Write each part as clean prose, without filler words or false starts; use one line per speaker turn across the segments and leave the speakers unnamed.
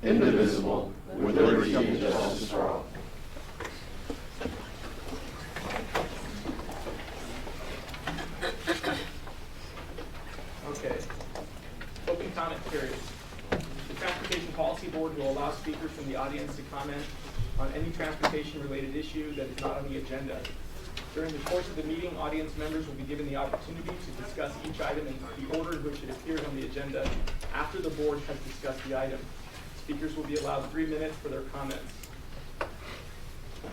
indivisible, with liberty and justice for all.
Okay. Open comment period. The Transportation Policy Board will allow speakers from the audience to comment on any transportation-related issue that is not on the agenda. During the course of the meeting, audience members will be given the opportunity to discuss each item in the order in which it appears on the agenda after the board has discussed the item. Speakers will be allowed 3 minutes for their comments. No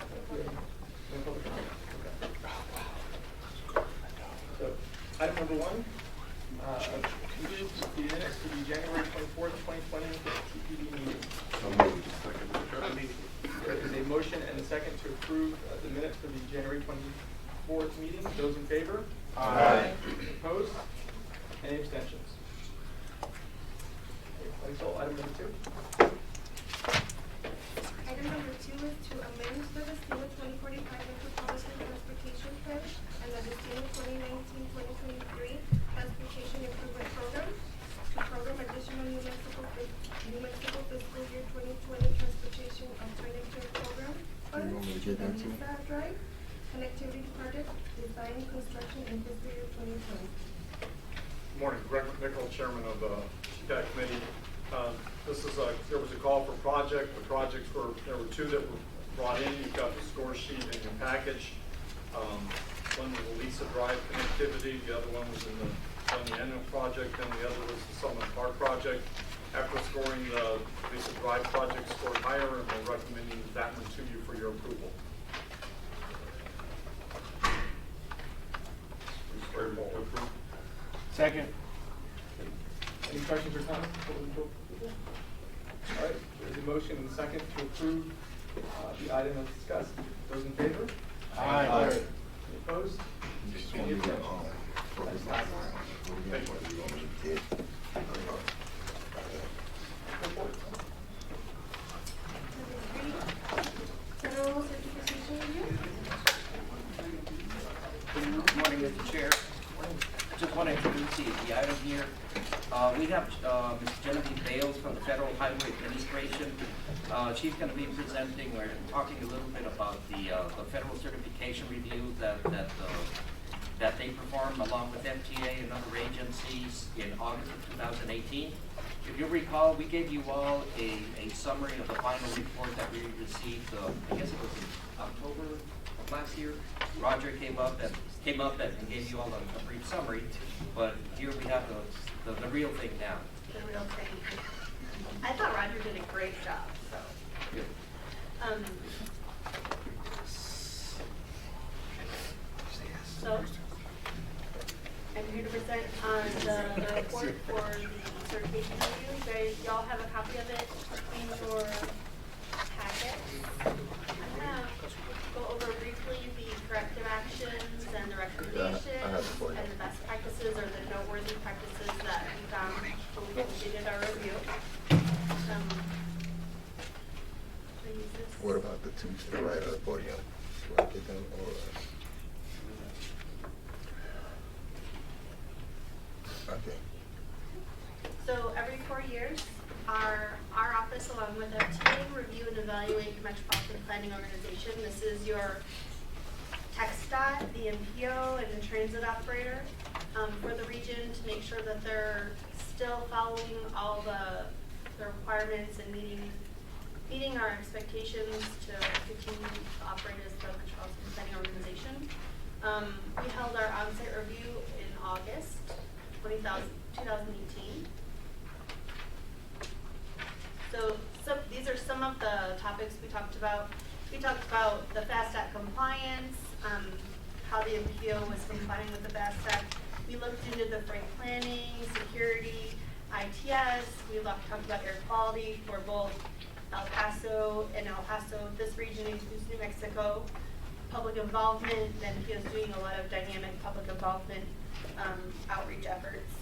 public comment? Okay. So, item number 1. Move the minutes for the January 24th, 2020 TPD meeting. There is a motion and a second to approve the minutes for the January 24th meeting. Those in favor?
Aye.
Opposed? Any abstentions? Okay, so item number 2.
Item number 2 is to amend the Destino 2045 Metropolitan Transportation Plan and the Destino 2019-2023 Transportation Improvement Program to program additional New Mexico fiscal year 2020 Transportation Alternative Program funds to the Mesa Drive Connectivity Project Design Construction in fiscal year 2020.
Good morning, Greg McNichol, Chairman of the CPAC Committee. There was a call for project. The projects there were 2 that were brought in. You've got the score sheet in your package. One was the Lisa Drive connectivity. The other one was in the Annual project, and the other was the Summit Park project. After scoring the Lisa Drive project scored higher, and we're recommending that one to you for your approval.
Second. Any questions or comments before we go to approval? All right, there's a motion and a second to approve the item as discussed. Those in favor?
Aye.
Any opposed? Any abstentions? That is last.
Federal certification review.
Good morning, Mr. Chair. Just want to introduce the item here. We have Ms. Genevieve Bales from the Federal Highway Administration. She's going to be presenting or talking a little bit about the federal certification review that they perform along with FTA and other agencies in August of 2018. If you recall, we gave you all a summary of the final report that we received, I guess it was in October of last year. Roger came up and gave you all a brief summary, but here we have the real thing now.
The real thing. I thought Roger did a great job, so.
Good.
So, I'm here to present on the report for the certification review. Y'all have a copy of it in your packet. I'm gonna go over briefly the corrective actions and the recommendations and the best practices or the noteworthy practices that we found when we completed our review.
What about the 2 to the right of the podium? Do I get them or? Okay.
So every 4 years, our office, along with FTA, review and evaluate the Metropolitan Planning Organization. This is your TxDOT, the MPO, and the transit operator for the region to make sure that they're still following all the requirements and meeting our expectations to continue to operate as the Metropolitan Planning Organization. We held our on-site review in August 2018. So these are some of the topics we talked about. We talked about the FAST Act compliance, how the MPO was complying with the FAST Act. We looked into the freight planning, security, ITS. We talked about air quality for both El Paso and El Paso. This region includes New Mexico. Public involvement, the MPO is doing a lot of dynamic public involvement outreach efforts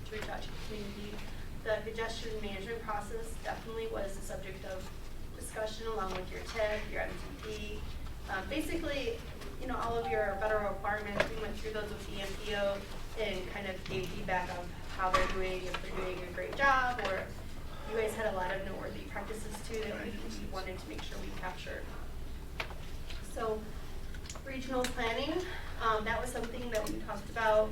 to reach out to the community. The congestion management process definitely was a subject of discussion along with your TIP, your MTP. Basically, all of your federal requirements, we went through those with the MPO and kind of gave feedback on how they're doing, if they're doing a great job, or you guys had a lot of noteworthy practices too that we wanted to make sure we captured. So regional planning, that was something that we talked about.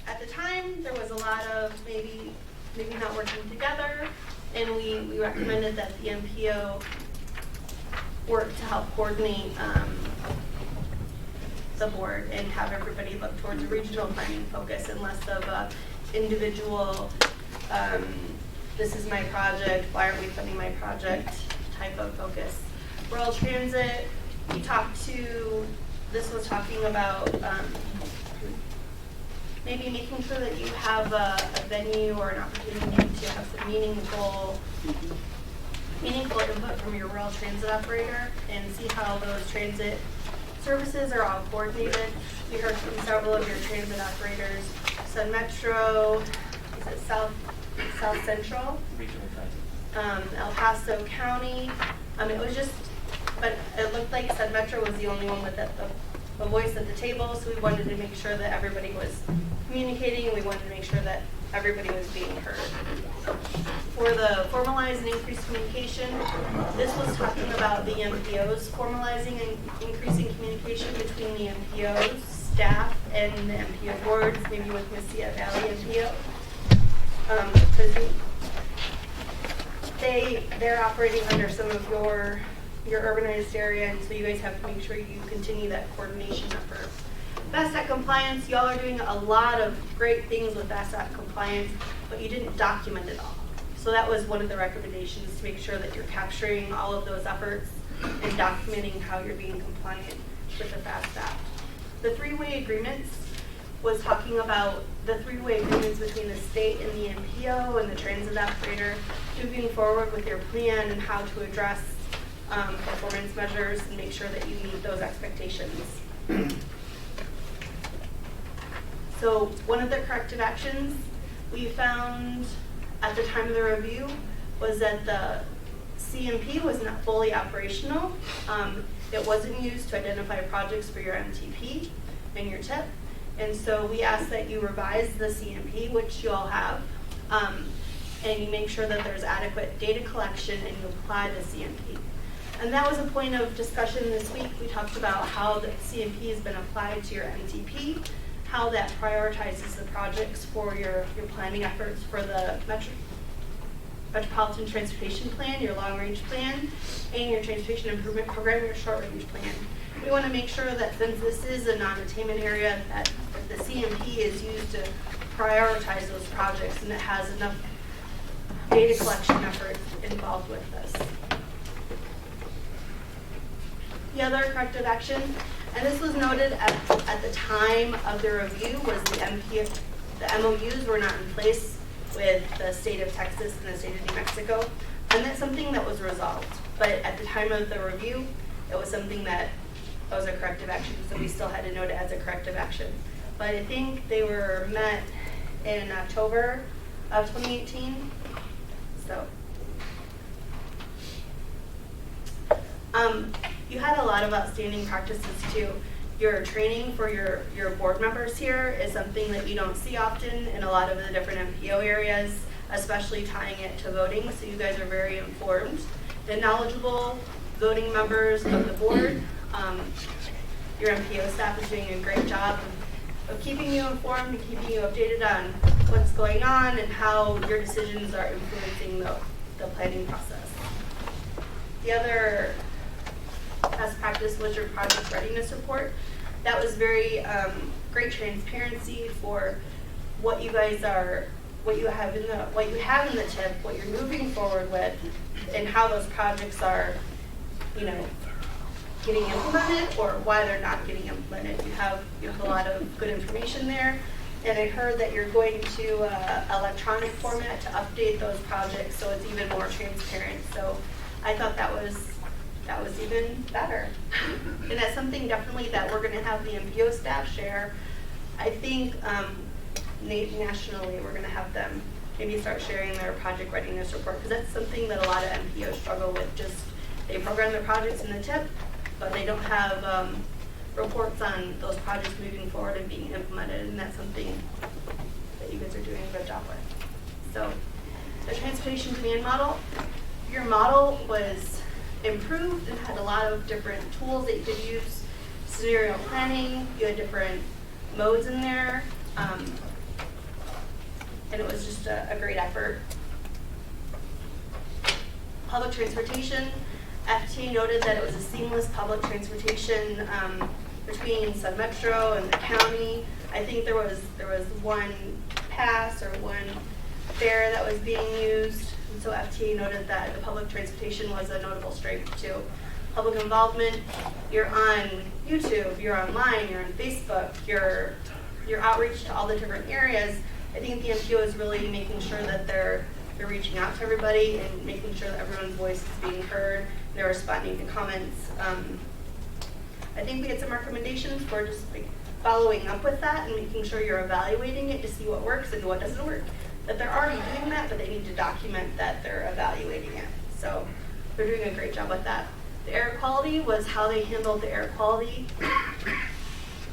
At the time, there was a lot of maybe not working together, and we recommended that the MPO work to help coordinate the board and have everybody look towards a regional planning focus and less of a individual, this is my project, why aren't we funding my project type of focus. Rural transit, this was talking about maybe making sure that you have a venue or an opportunity to have some meaningful input from your rural transit operator and see how those transit services are all coordinated. We heard from several of your transit operators, Sun Metro, is it South Central?
Regional transit.
El Paso County. But it looked like Sun Metro was the only one with a voice at the table, so we wanted to make sure that everybody was communicating, and we wanted to make sure that everybody was being heard. For the formalized and increased communication, this was talking about the MPOs formalizing and increasing communication between the MPOs, staff, and the MPO boards, maybe with Mesilla Valley MPO. Because they're operating under some of your urbanized area, and so you guys have to make sure you continue that coordination effort. FAST compliance, y'all are doing a lot of great things with FAST compliance, but you didn't document it all. So that was one of the recommendations, to make sure that you're capturing all of those efforts and documenting how you're being compliant with the FAST Act. The three-way agreements was talking about the three-way agreements between the state and the MPO and the transit operator, moving forward with your plan and how to address performance measures and make sure that you meet those expectations. So one of the corrective actions we found at the time of the review was that the CMP was not fully operational. It wasn't used to identify projects for your MTP and your TIP. And so we asked that you revise the CMP, which you all have, and you make sure that there's adequate data collection and you apply the CMP. And that was a point of discussion this week. We talked about how the CMP has been applied to your MTP, how that prioritizes the projects for your planning efforts for the Metropolitan Transportation Plan, your long-range plan, and your Transportation Improvement Program, your short-range plan. We want to make sure that since this is a non-attainment area, that the CMP is used to prioritize those projects and it has enough data collection effort involved with this. The other corrective action, and this was noted at the time of the review, was the MOUs were not in place with the state of Texas and the state of New Mexico, and that's something that was resolved. But at the time of the review, it was something that was a corrective action, so we still had to note it as a corrective action. But I think they were met in October of 2018. So, you had a lot of outstanding practices too. Your training for your board members here is something that you don't see often in a lot of the different MPO areas, especially tying it to voting, so you guys are very informed. The knowledgeable voting members of the board, your MPO staff is doing a great job of keeping you informed and keeping you updated on what's going on and how your decisions are influencing the planning process. The other best practice was your project readiness report. That was very great transparency for what you guys are, what you have in the TIP, what you're moving forward with, and how those projects are, getting implemented or why they're not getting implemented. You have a lot of good information there, and I heard that you're going to electronic format to update those projects so it's even more transparent. So I thought that was even better. And that's something definitely that we're going to have the MPO staff share. I think nationally we're going to have them maybe start sharing their project readiness report, because that's something that a lot of MPOs struggle with. Just they program their projects in the TIP, but they don't have reports on those projects moving forward and being implemented, and that's something that you guys are doing a good job with. So the transportation command model, your model was improved and had a lot of different tools that you could use. Scenario planning, you had different modes in there, and it was just a great effort. Public transportation, FTA noted that it was a seamless public transportation between Submetro and the county. I think there was one pass or one fare that was being used, and so FTA noted that the public transportation was a notable strength too. Public involvement, you're on YouTube, you're online, you're on Facebook, your outreach to all the different areas. I think the MPO is really making sure that they're reaching out to everybody and making sure that everyone's voice is being heard. They're responding to comments. I think we had some recommendations for just like following up with that and making sure you're evaluating it to see what works and what doesn't work. That they're already doing that, but they need to document that they're evaluating it. So they're doing a great job with that. The air quality was how they handled the air quality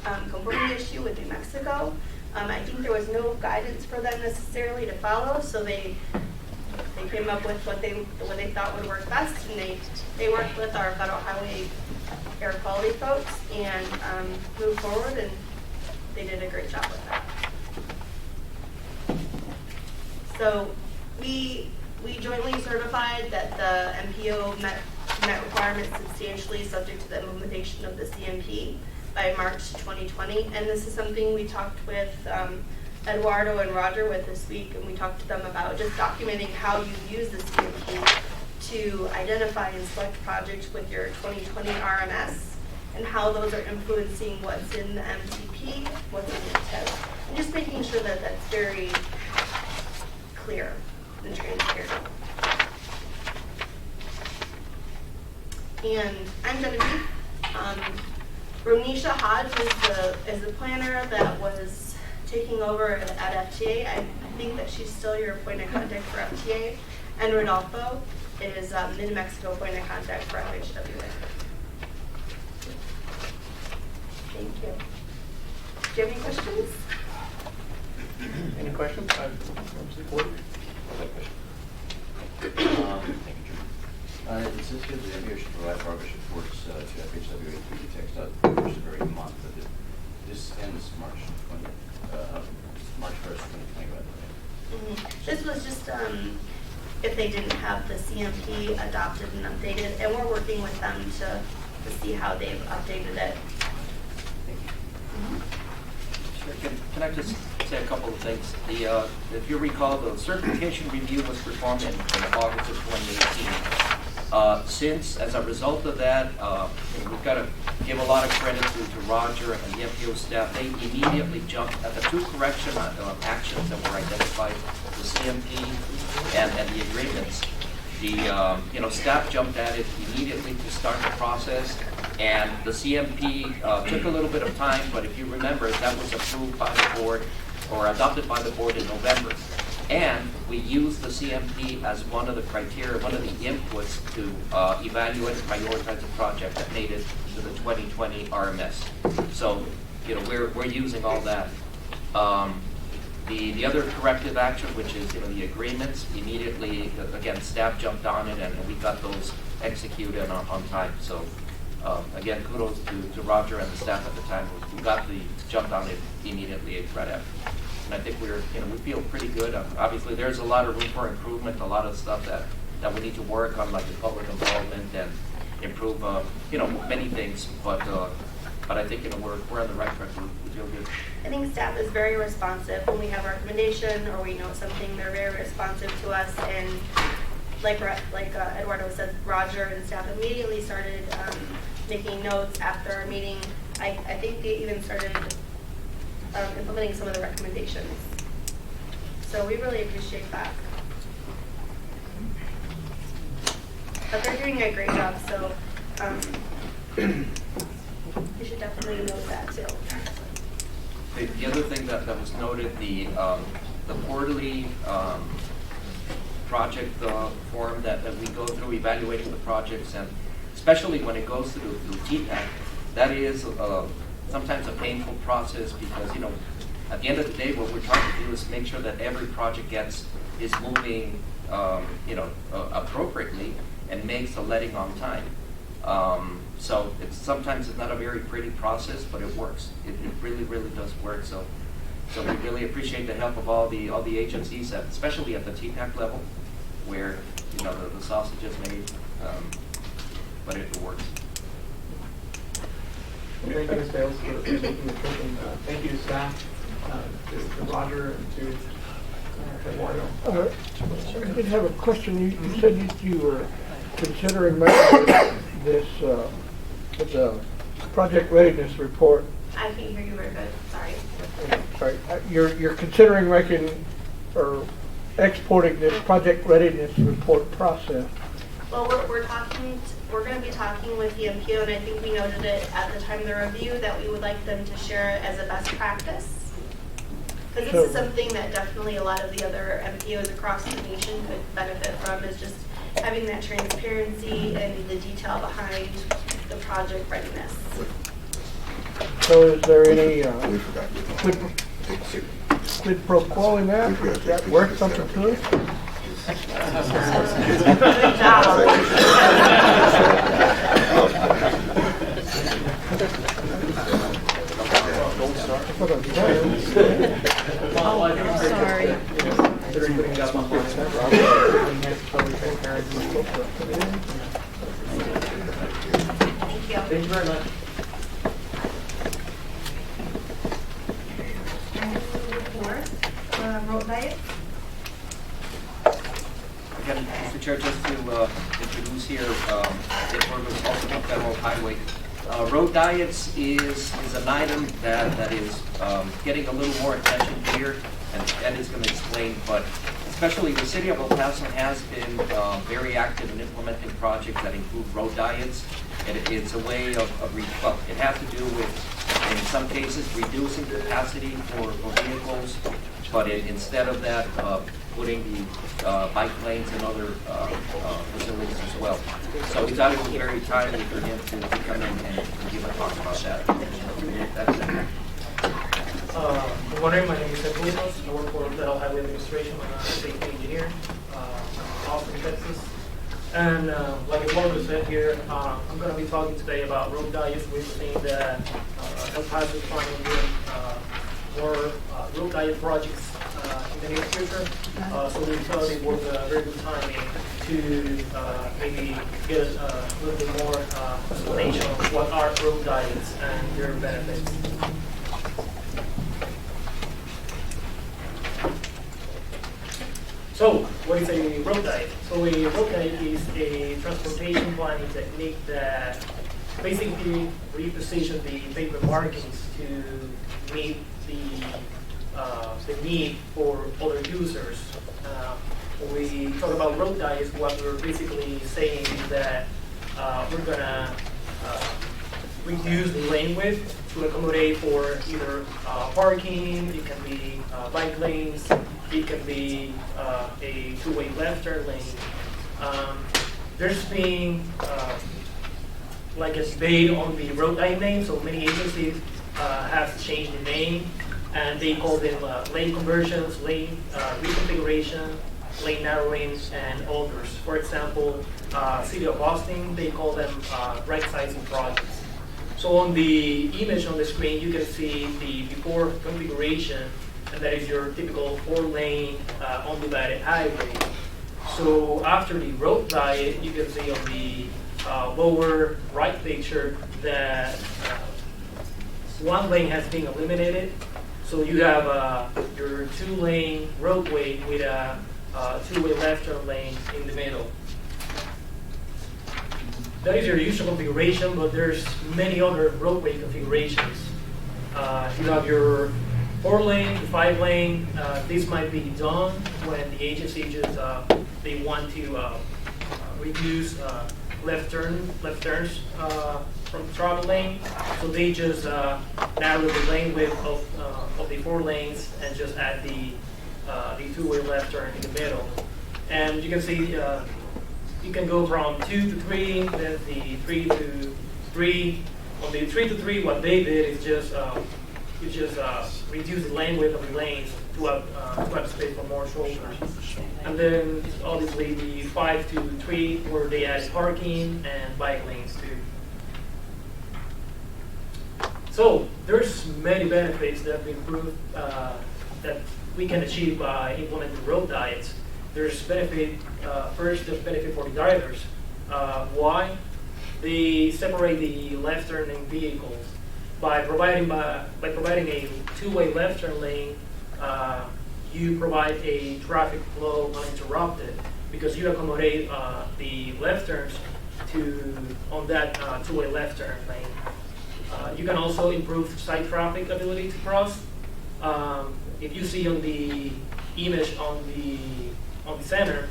conformity issue with New Mexico. I think there was no guidance for them necessarily to follow, so they came up with what they thought would work best, and they worked with our federal highway air quality folks and moved forward, and they did a great job with that. So we jointly certified that the MPO met requirements substantially subject to the implementation of the CMP by March 2020, and this is something we talked with Eduardo and Roger with this week, and we talked to them about just documenting how you use the CMP to identify and select projects with your 2020 RMS, and how those are influencing what's in the MCP, what's in the test, and just making sure that that's very clear and transparent. And I'm Genevieve. Ronisha Hodge is the planner that was taking over at FTA. I think that she's still your point of contact for FTA. And Rodolfo is New Mexico point of contact for FHWA. Thank you. Do you have any questions?
Any questions?
It says here the MPO should provide progress reports to FHWA through the text every month, but this ends March 1st, 2020, by the way.
This was just if they didn't have the CMP adopted and updated, and we're working with them to see how they've updated it.
Sure. Can I just say a couple of things? If you recall, the certification review was performed in August of 2018. Since, as a result of that, we've got to give a lot of credit to Roger and the MPO staff. They immediately jumped at the two correction actions that were identified, the CMP and the agreements. The staff jumped at it immediately to start the process, and the CMP took a little bit of time, but if you remember, that was approved by the board or adopted by the board in November. And we used the CMP as one of the criteria, one of the inputs to evaluate and prioritize a project that made it to the 2020 RMS. So, we're using all that. The other corrective action, which is the agreements, immediately again staff jumped on it, and we got those executed on time. So again, kudos to Roger and the staff at the time. We jumped on it immediately right after. And I think we feel pretty good. Obviously, there's a lot of room for improvement, a lot of stuff that we need to work on, like the public involvement and improve, many things. But I think we're on the right track. We feel good.
I think staff is very responsive when we have a recommendation or we know something. They're very responsive to us, and like Eduardo said, Roger and staff immediately started making notes after our meeting. I think they even started implementing some of the recommendations. So we really appreciate that. But they're doing a great job, so you should definitely note that too.
The other thing that was noted, the quarterly project form that we go through evaluating the projects, and especially when it goes through TPAC, that is sometimes a painful process because, at the end of the day, what we're trying to do is make sure that every project gets is moving, appropriately and makes the letting on time. So sometimes it's not a very pretty process, but it works. It really, really does work. So we really appreciate the help of all the agencies, especially at the TPAC level, where the sausage is made, but it works.
Thank you, Ms. Bales, for making the trip, and thank you to staff, to Roger, and to Mario.
I did have a question. You said you were considering making this project readiness report.
I can't hear you very good, sorry.
Sorry, you're considering making or exporting this project readiness report process.
Well, we're going to be talking with the MPO, and I think we noted it at the time of the review that we would like them to share it as a best practice. Because this is something that definitely a lot of the other MPOs across the nation could benefit from, is just having that transparency and the detail behind the project readiness.
So is there any
We forgot.
quid pro quo in that? Is that worth something to us?
Good job.
Sorry.
Considering putting it up online.
Thank you.
Thank you very much.
Road diet.
Again, Mr. Chair, just to introduce here, it was also on Federal Highway. Road diets is an item that is getting a little more attention here, and Ed is going to explain, but especially the city of El Paso has been very active in implementing projects that include road diets. It's a way of it has to do with, in some cases, reducing capacity for vehicles, but instead of that, putting the bike lanes and other facilities as well. So we thought it was very timely for him to come in and give a talk about that. That's it.
Good morning, my name is Ed Bullos. I work for Federal Highway Administration. I'm a safety engineer, Austin, Texas. And like Eduardo said here, I'm going to be talking today about road diets. We've seen that El Paso is trying to do more road diet projects in the near future. So we thought it was a very good timing to maybe get a little bit more explanation of what are road diets and their benefits. So, what is a road diet? So a road diet is a transportation planning technique that basically repositions the paper markings to meet the need for other users. When we talk about road diets, what we're basically saying is that we're gonna reduce the lane width to accommodate for either parking, it can be bike lanes, it can be a two-way left turn lane. There's been like a debate on the road diet name, so many agencies have changed the name, and they call them lane conversions, lane reconfiguration, lane narrowings, and others. For example, City of Austin, they call them right-sizing projects. So on the image on the screen, you can see the before configuration, and that is your typical 4-lane undivided highway. So after the road diet, you can see on the lower right picture that one lane has been eliminated. So you have your 2-lane roadway with a 2-way left turn lane in the middle. That is your usual configuration, but there's many other roadway configurations. You have your 4-lane, 5-lane. This might be done when the agency just they want to reduce left turns from the travel lane. So they just narrow the lane width of the 4 lanes and just add the 2-way left turn in the middle. And you can see you can go from 2 to 3, then the 3 to 3. On the 3 to 3, what they did is just reduce the lane width of the lanes have space for more shoulders. And then obviously the 5 to 3 where they added parking and bike lanes too. So there's many benefits that we improve that we can achieve by implementing road diets. There's benefit, first there's benefit for the drivers. Why? They separate the left turning vehicles by providing a two-way left turn lane. You provide a traffic flow uninterrupted because you accommodate the left turns on that two-way left turn lane. You can also improve side traffic ability to cross. If you see on the image on the center,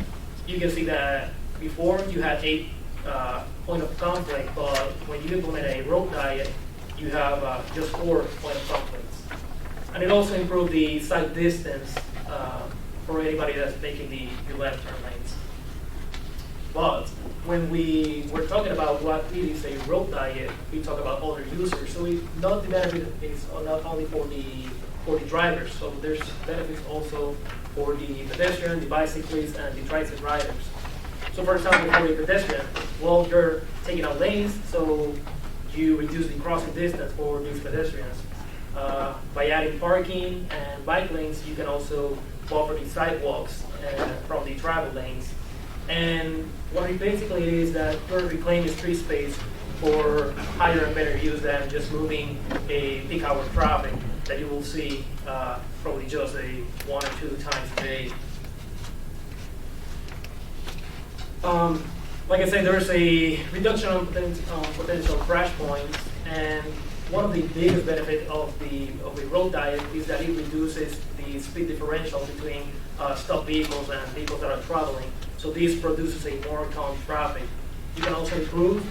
you can see that before you had 8 point of conflict, but when you implement a road diet, you have just 4 point of conflicts. And it also improved the side distance for anybody that's making the left turn lanes. But when we were talking about what it is a road diet, we talk about other users. So not the benefit is not only for the drivers. So there's benefits also for the pedestrian, the bicyclists, and the tricycle riders. So for example, for the pedestrian, well, you're taking out lanes, so you reduce the crossing distance for these pedestrians. By adding parking and bike lanes, you can also buffer the sidewalks from the travel lanes. And what it basically is that you're reclaiming street space for higher and better use than just moving a peak hour traffic that you will see probably just 1 or 2 times a day. Like I said, there's a reduction on potential crash points, and one of the biggest benefits of the road diet is that it reduces the speed differential between stopped vehicles and vehicles that are traveling. So this produces a more calm traffic. You can also improve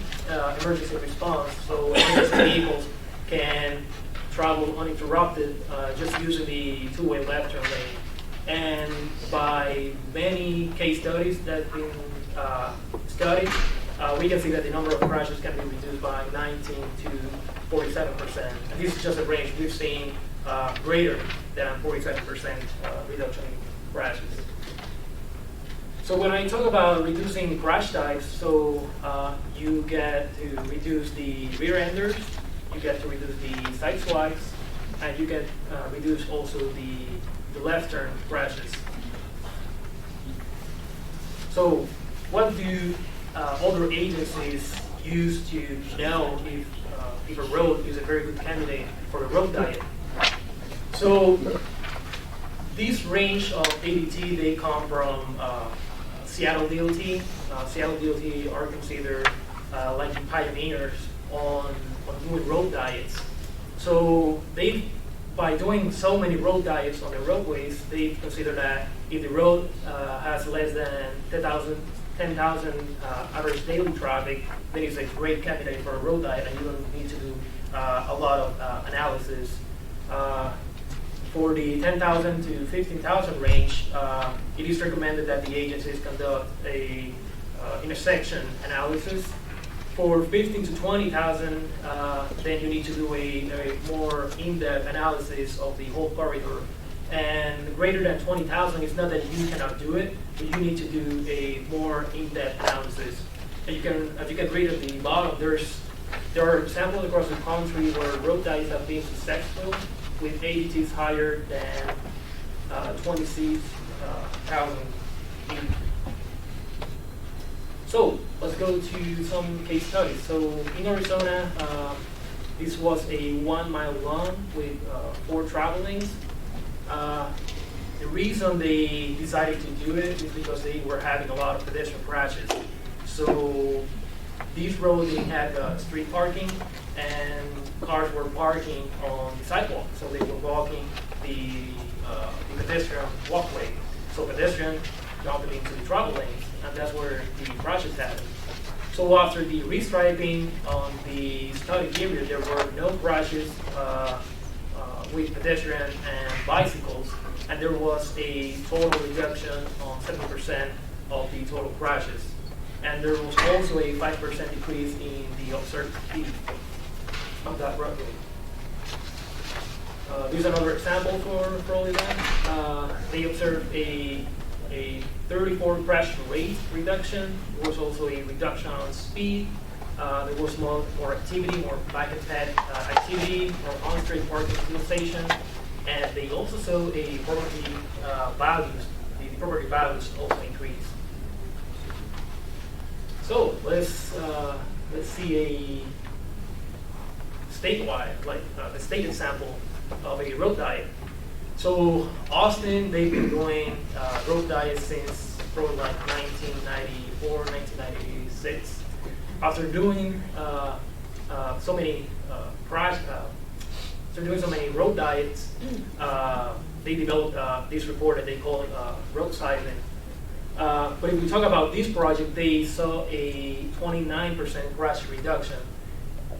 emergency response, so emergency vehicles can travel uninterrupted just using the two-way left turn lane. And by many case studies that have been studied, we can see that the number of crashes can be reduced by 19 to 47%. And this is just a range. We've seen greater than 47% reduction in crashes. So when I talk about reducing crash types, so you get to reduce the rear enders, you get to reduce the side swipes, and you get reduce also the left turn crashes. So what do other agencies use to know if a road is a very good candidate for a road diet? So this range of ADT, they come from Seattle DOT. Seattle DOT are considered like the pioneers on doing road diets. So by doing so many road diets on the roadways, they consider that if the road has less than 10,000 average daily traffic, then it's a great candidate for a road diet, and you don't need to do a lot of analysis. For the 10,000 to 15,000 range, it is recommended that the agencies conduct a intersection analysis. For 15 to 20,000, then you need to do a more in-depth analysis of the whole corridor. And greater than 20,000, it's not that you cannot do it, but you need to do a more in-depth analysis. And you can, as you can read at the bottom, there are examples across the country where road diets have been successful with ADTs higher than 26,000. So let's go to some case studies. So in Arizona, this was a 1 mile run with 4 travel lanes. The reason they decided to do it is because they were having a lot of pedestrian crashes. So these roads, they had street parking, and cars were parking on the sidewalk. So they were walking the pedestrian walkway. So pedestrians jumping into the travel lanes, and that's where the crashes happened. So after the restriping on the study period, there were no crashes with pedestrian and bicycles, and there was a total reduction on 7% of the total crashes. And there was also a 5% decrease in the observed speed of that roadway. Here's another example for all event. They observed a 34 crash rate reduction. There was also a reduction on speed. There was more activity, more bike and ped activity, more on-street parking utilization, and they also saw a property values. The property values also increased. So let's see a statewide, like a state example of a road diet. So Austin, they've been doing road diets since probably like 1994, 1996. After doing so many road diets, they developed this report that they call road cycling. But if we talk about this project, they saw a 29% crash reduction.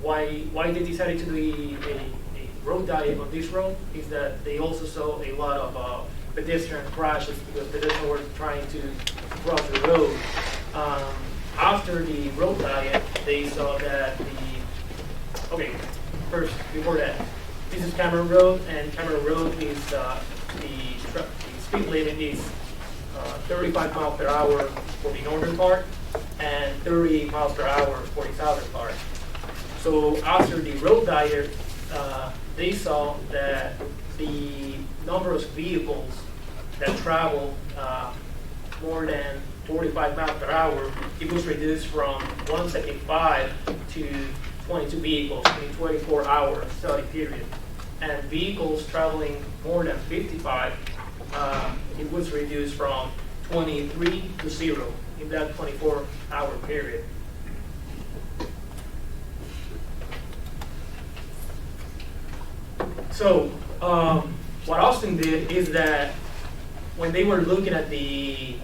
Why they decided to do a road diet on this road is that they also saw a lot of pedestrian crashes because pedestrians were trying to cross the road. After the road diet, they saw that first, before that, this is Cameron Road, and Cameron Road is the speed limit is 35 miles per hour for the northern part and 30 miles per hour for the southern part. So after the road diet, they saw that the number of vehicles that travel more than 45 miles per hour, it was reduced from 175 to 22 vehicles in a 24-hour study period. And vehicles traveling more than 55, it was reduced from 23 to 0 in that 24-hour period. So what Austin did is that when they were looking at the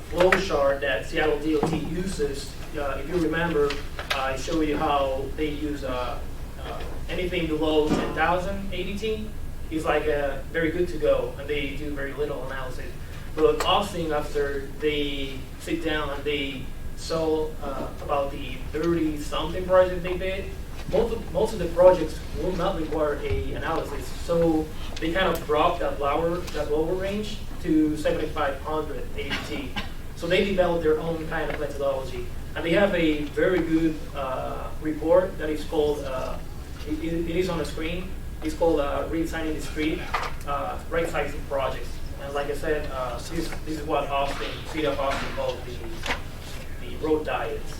flow chart that Seattle DOT uses, if you remember, I showed you how they use anything below 10,000 ADT is like very good to go, and they do very little analysis. But Austin, after they sit down and they saw about the 30-something projects they did, most of the projects will not require a analysis, so they kind of dropped that lower range to 7,500 ADT. So they developed their own kind of methodology, and they have a very good report that is called. It is on the screen. It's called Redesigning the Street, Right-Sizing Projects. And like I said, this is what City of Austin calls the road diets.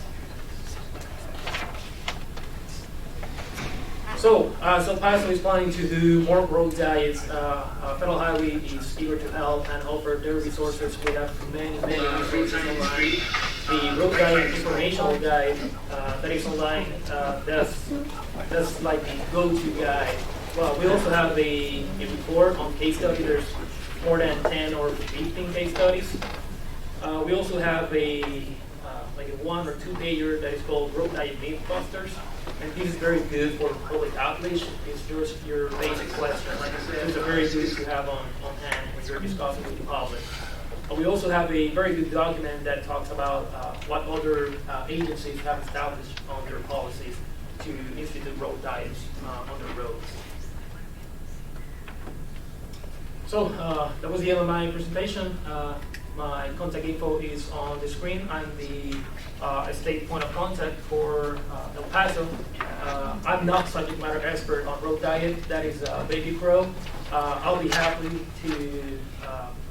So, El Paso is planning to do more road diets. Federal Highway is eager to help and offer their resources. We have many resources online. The road diet informational guide that is online, that's like the go-to guide. Well, we also have a report on case study. There's more than 10 or 15 case studies. We also have a 1 or 2 pager that is called Road Diet Mythbusters. And this is very good for public outreach. It's just your basic question. Like I said, it's very good to have on hand when you're discussing with the public. We also have a very good document that talks about what other agencies have established on their policies to institute road diets on their roads. So that was the end of my presentation. My contact info is on the screen. I'm the state point of contact for El Paso. I'm not subject matter expert on road diet. That is Baby Pro. I'll be happy to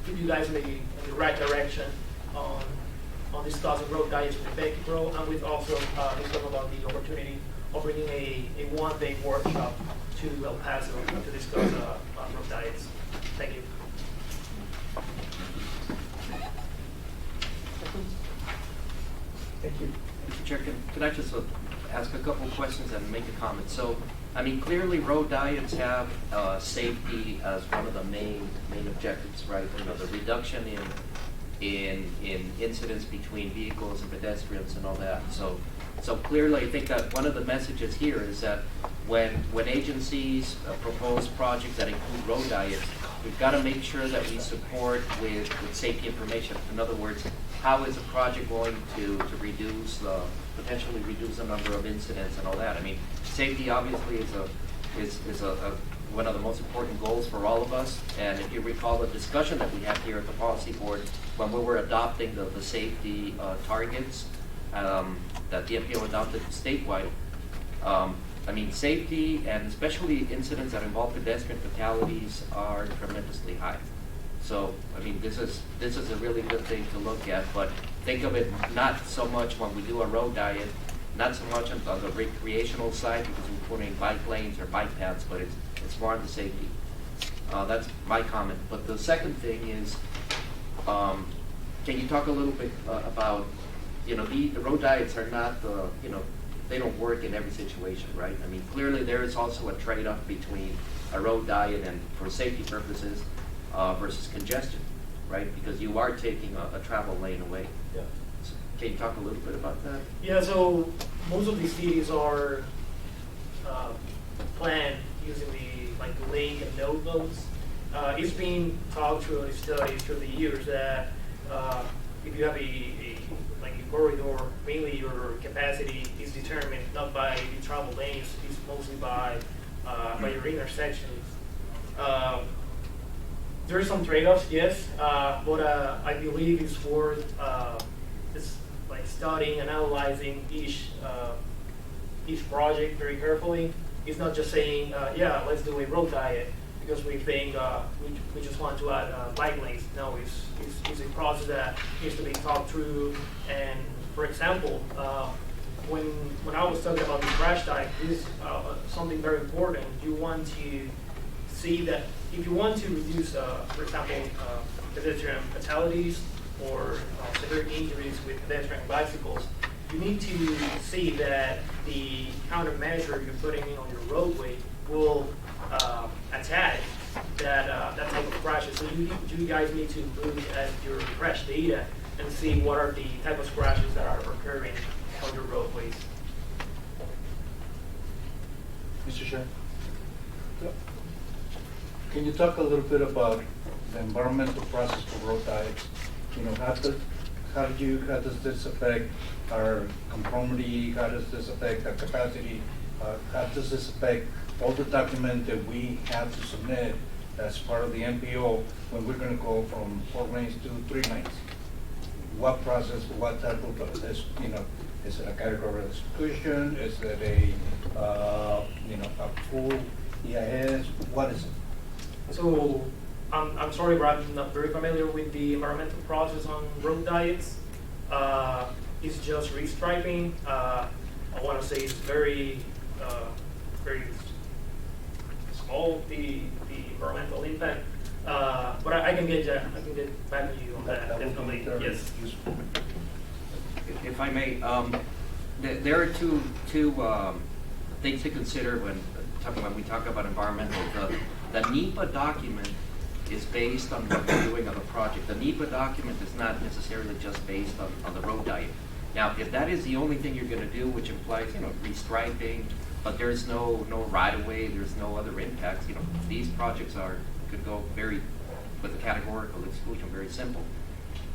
give you guys in the right direction on discussing road diets with Baby Pro, and with also discuss about the opportunity of bringing a one-day workshop to El Paso to discuss road diets. Thank you.
Thank you.
Mr. Chair, can I just ask a couple of questions and make a comment? So, I mean, clearly road diets have safety as one of the main objectives, right? You know, the reduction in incidents between vehicles and pedestrians and all that. So clearly, I think that one of the messages here is that when agencies propose projects that include road diets, we've got to make sure that we support with safety information. In other words, how is a project going to potentially reduce the number of incidents and all that? I mean, safety obviously is a one of the most important goals for all of us. And if you recall the discussion that we had here at the policy board when we were adopting the safety targets that the MPO adopted statewide, I mean, safety and especially incidents that involve pedestrian fatalities are tremendously high. So, I mean, this is a really good thing to look at, but think of it not so much when we do a road diet, not so much on the recreational side because we're putting bike lanes or bike paths, but it's more on the safety. That's my comment. But the second thing is, can you talk a little bit about, you know, the road diets are not, you know, they don't work in every situation, right? I mean, clearly there is also a trade-off between a road diet and for safety purposes versus congestion, right? Because you are taking a travel lane away.
Yeah.
So can you talk a little bit about that?
Yeah, so most of these cities are planned using the link and node nodes. It's been talked through a study through the years that if you have a corridor, mainly your capacity is determined not by the travel lanes, it's mostly by your intersections. There are some trade-offs, yes, but I believe it's worth just studying and analyzing each project very carefully. It's not just saying, yeah, let's do a road diet because we think we just want to add bike lanes. No, it's a process that needs to be thought through. And for example, when I was talking about the crash diet, this is something very important. You want to see that if you want to reduce, for example, pedestrian fatalities or severe injuries with pedestrian bicycles, you need to see that the countermeasure you're putting in on your roadway will attack that type of crashes. So you guys need to look at your crash data and see what are the type of crashes that are occurring on your roadways.
Mr. Chair, can you talk a little bit about the environmental process for road diets? You know, how does this affect our conformity? How does this affect our capacity? How does this affect all the documents that we have to submit as part of the MPO when we're going to go from 4 lanes to 3 lanes? What process, what type of, you know, is it a category of exclusion? Is it a, you know, a full EIS? What is it?
So I'm sorry, but I'm not very familiar with the environmental process on road diets. It's just restriping. I want to say it's very small, the environmental impact. But I can get back to you on that. Definitely, yes.
If I may, there are two things to consider when we talk about environmental. The NEPA document is based on what we're doing on the project. The NEPA document is not necessarily just based on the road diet. Now, if that is the only thing you're going to do, which implies, you know, restriping, but there's no right of way, there's no other impacts, you know, these projects could go with a categorical exclusion, very simple.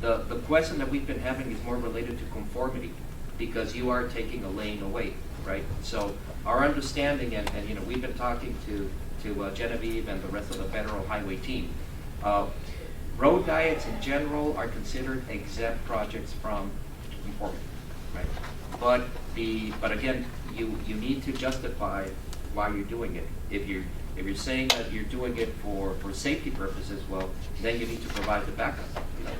The question that we've been having is more related to conformity, because you are taking a lane away, right? So our understanding, and you know, we've been talking to Genevieve and the rest of the federal highway team. Road diets in general are considered exempt projects from conformity, right? But again, you need to justify why you're doing it. If you're saying that you're doing it for safety purposes, well, then you need to provide the backup. You know,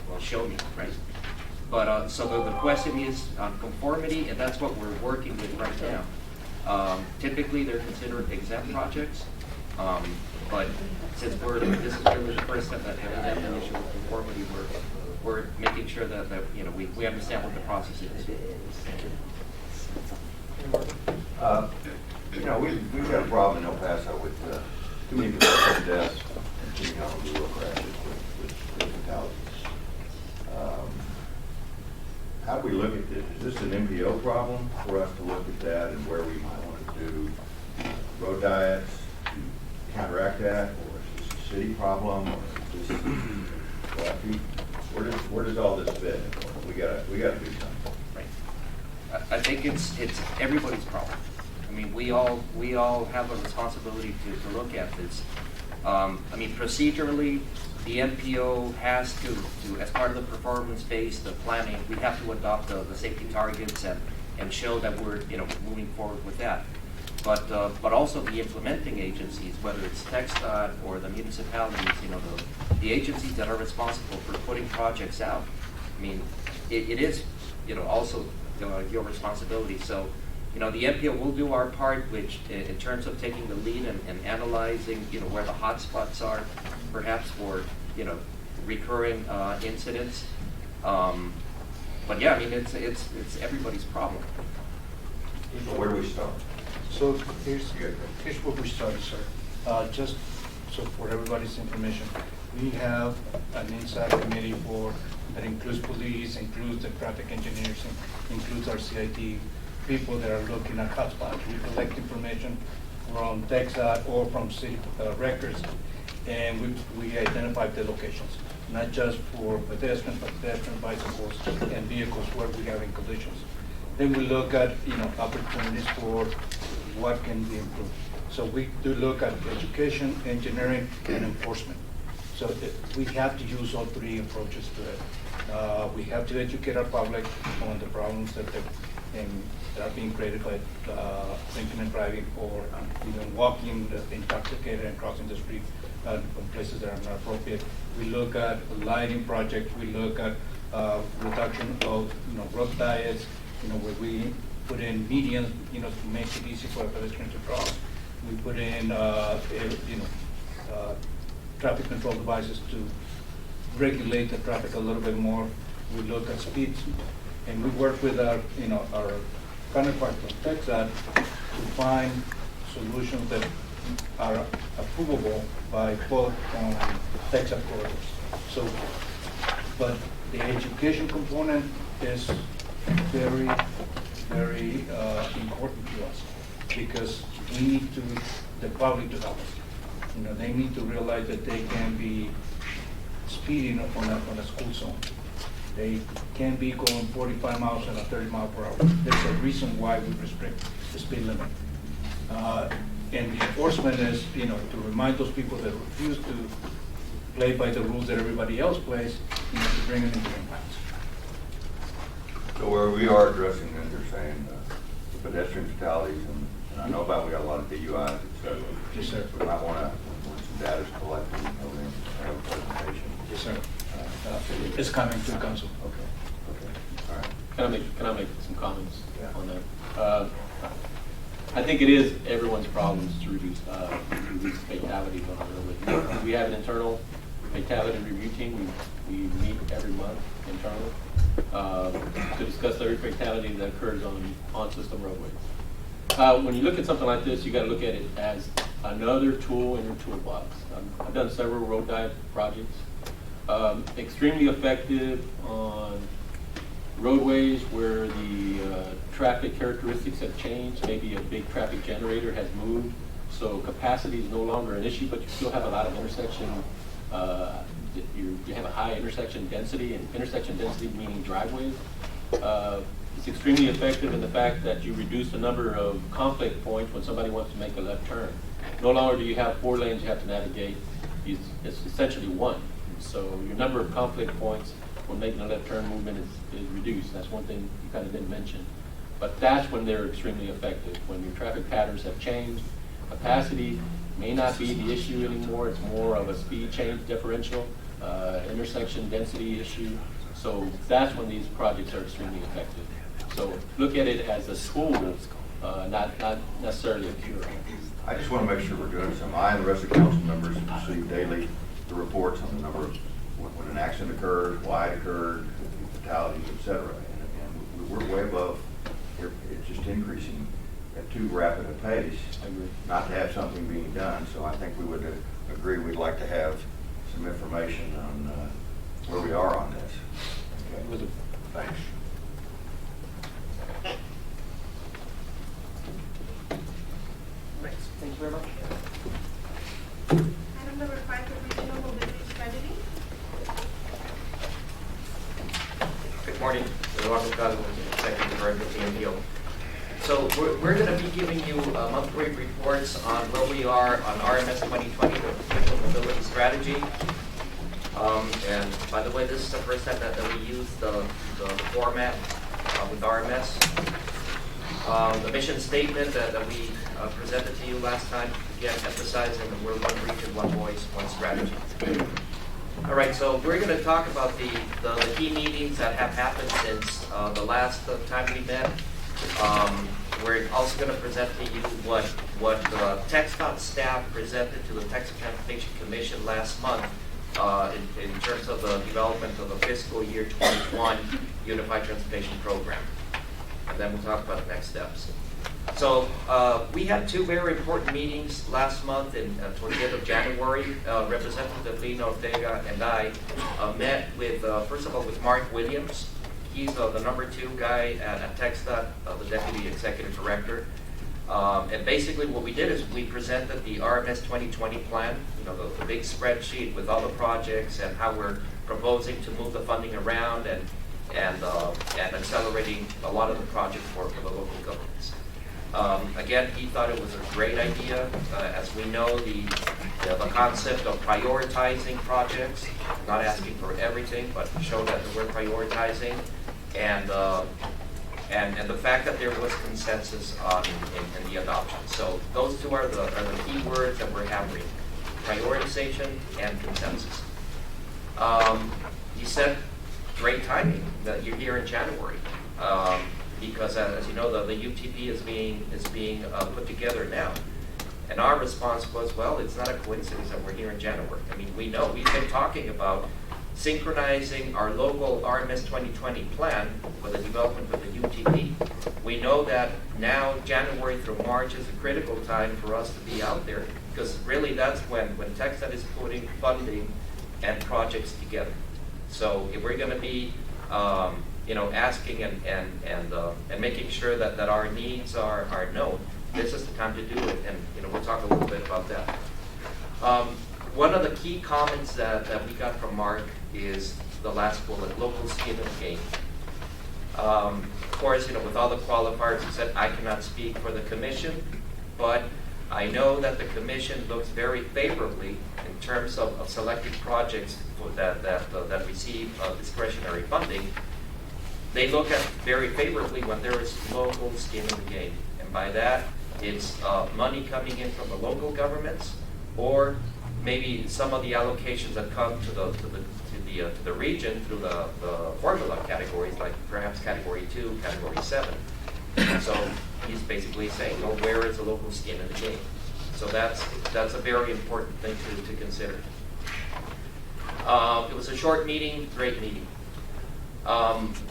well, show me, right? But so the question is on conformity, and that's what we're working with right now. Typically, they're considered exempt projects, but since this is really the first step that has an issue with conformity, we're making sure that you know we understand what the process is.
You know, we've got a problem in El Paso with too many pedestrian deaths and too many automobile crashes with fatalities. How do we look at this? Is this an MPO problem for us to look at that and where we might want to do road diets to counteract that, or is this a city problem, or is this where does all this fit? We gotta do something.
Right. I think it's everybody's problem. I mean, we all have a responsibility to look at this. I mean, procedurally, the MPO has to, as part of the performance-based planning, we have to adopt the safety targets and show that we're, you know, moving forward with that. But also the implementing agencies, whether it's TxDOT or the municipalities, you know, the agencies that are responsible for putting projects out. I mean, it is, you know, also your responsibility. So, you know, the MPO will do our part, which in terms of taking the lead and analyzing, you know, where the hot spots are, perhaps for, you know, recurring incidents. But yeah, I mean, it's everybody's problem.
So where do we start?
So here's where we started, sir. Just so for everybody's information, we have an inside committee that includes police, includes the traffic engineers, includes our CIT people that are looking at hotspots. We collect information from TxDOT or from city records, and we identify the locations, not just for pedestrians, but pedestrians, bicycles, and vehicles where we have in collisions. Then we look at, you know, opportunities for what can be improved. So we do look at education, engineering, and enforcement. So we have to use all three approaches to it. We have to educate our public on the problems that are being created by drinking and driving, or even walking intoxicated and crossing the street from places that are not appropriate. We look at lighting projects. We look at reduction of, you know, road diets, you know, where we put in medians, you know, to make it easy for a pedestrian to cross. We put in, you know, traffic control devices to regulate the traffic a little bit more. We look at speeds, and we work with our, you know, our counterpart from TxDOT to find solutions that are approvable by both TxDOT corridors. So, but the education component is very, very important to us, because we need the public to help us. You know, they need to realize that they can be speeding on a school zone. They can be going 45 miles and a 30 mile per hour. There's a reason why we restrict the speed limit. And the enforcement is, you know, to remind those people that refuse to play by the rules that everybody else plays, you know, to bring them into compliance.
So where we are addressing, as you're saying, the pedestrian fatalities, and I know about, we got a lot of DUIs, et cetera.
Yes, sir.
We might want to, when some data's collected, have a presentation.
Yes, sir. It's coming to the council.
Okay, all right.
Can I make some comments
Yeah.
on that? I think it is everyone's problems to reduce fatalities on the roadway. We have an internal fatality review team. We meet every month internally to discuss every fatality that occurs on system roadways. When you look at something like this, you got to look at it as another tool in your toolbox. I've done several road diet projects. Extremely effective on roadways where the traffic characteristics have changed. Maybe a big traffic generator has moved, so capacity is no longer an issue, but you still have a lot of intersection. You have a high intersection density, and intersection density meaning driveways. It's extremely effective in the fact that you reduce the number of conflict points when somebody wants to make a left turn. No longer do you have 4 lanes you have to navigate. It's essentially one. So your number of conflict points when making a left turn movement is reduced. That's one thing you kind of didn't mention. But that's when they're extremely effective, when your traffic patterns have changed. Capacity may not be the issue anymore. It's more of a speed change differential, intersection density issue. So that's when these projects are extremely effective. So look at it as a tool, not necessarily a cure.
I just want to make sure we're doing some. I and the rest of the council members receive daily the reports on the number of when an accident occurs, why it occurred, fatalities, et cetera. And we're way above. It's just increasing at too rapid a pace.
I agree.
Not to have something being done. So I think we would agree we'd like to have some information on where we are on this. Okay. Thanks.
Thank you very much.
Item number 5, the regional mobility strategy.
Good morning, Eduardo Calvo, Executive Director of the MPO.
So we're going to be giving you monthly reports on where we are on RMS 2020, the Official Mobility Strategy. And by the way, this is the first time that we use the format with RMS. The mission statement that we presented to you last time, again, emphasizing that we're one region, one voice, one strategy. All right, so we're going to talk about the key meetings that have happened since the last time we met. We're also going to present to you what TxDOT staff presented to the Texas Transportation Commission last month in terms of the development of the fiscal year 21 Unified Transportation Program. And then we'll talk about the next steps. So we had two very important meetings last month toward the end of January. Representative Lena Ortega and I met with, first of all, with Mark Williams. He's the number 2 guy at TxDOT, the Deputy Executive Director. And basically what we did is we presented the RMS 2020 plan, the big spreadsheet with all the projects and how we're proposing to move the funding around and accelerating a lot of the project work for the local governments. Again, he thought it was a great idea. As we know, the concept of prioritizing projects, not asking for everything, but show that we're prioritizing, and the fact that there was consensus in the adoption. So those two are the key words that we're hammering: prioritization and consensus. He said, great timing that you're here in January. Because as you know, the UTP is being put together now. And our response was, well, it's not a coincidence that we're here in January. I mean, we know, we've been talking about synchronizing our local RMS 2020 plan with the development of the UTP. We know that now January through March is a critical time for us to be out there, because really that's when TxDOT is putting funding and projects together. So if we're going to be asking and making sure that our needs are known, this is the time to do it, and we'll talk a little bit about that. One of the key comments that we got from Mark is the last bullet: local skin in the game. Of course, with all the qualifiers, he said, I cannot speak for the commission, but I know that the commission looks very favorably in terms of selecting projects that receive discretionary funding. They look at very favorably when there is local skin in the game, and by that it's money coming in from the local governments, or maybe some of the allocations that come to the region through the formula categories, like perhaps Category 2, Category 7. So he's basically saying, where is the local skin in the game? So that's a very important thing to consider. It was a short meeting, great meeting.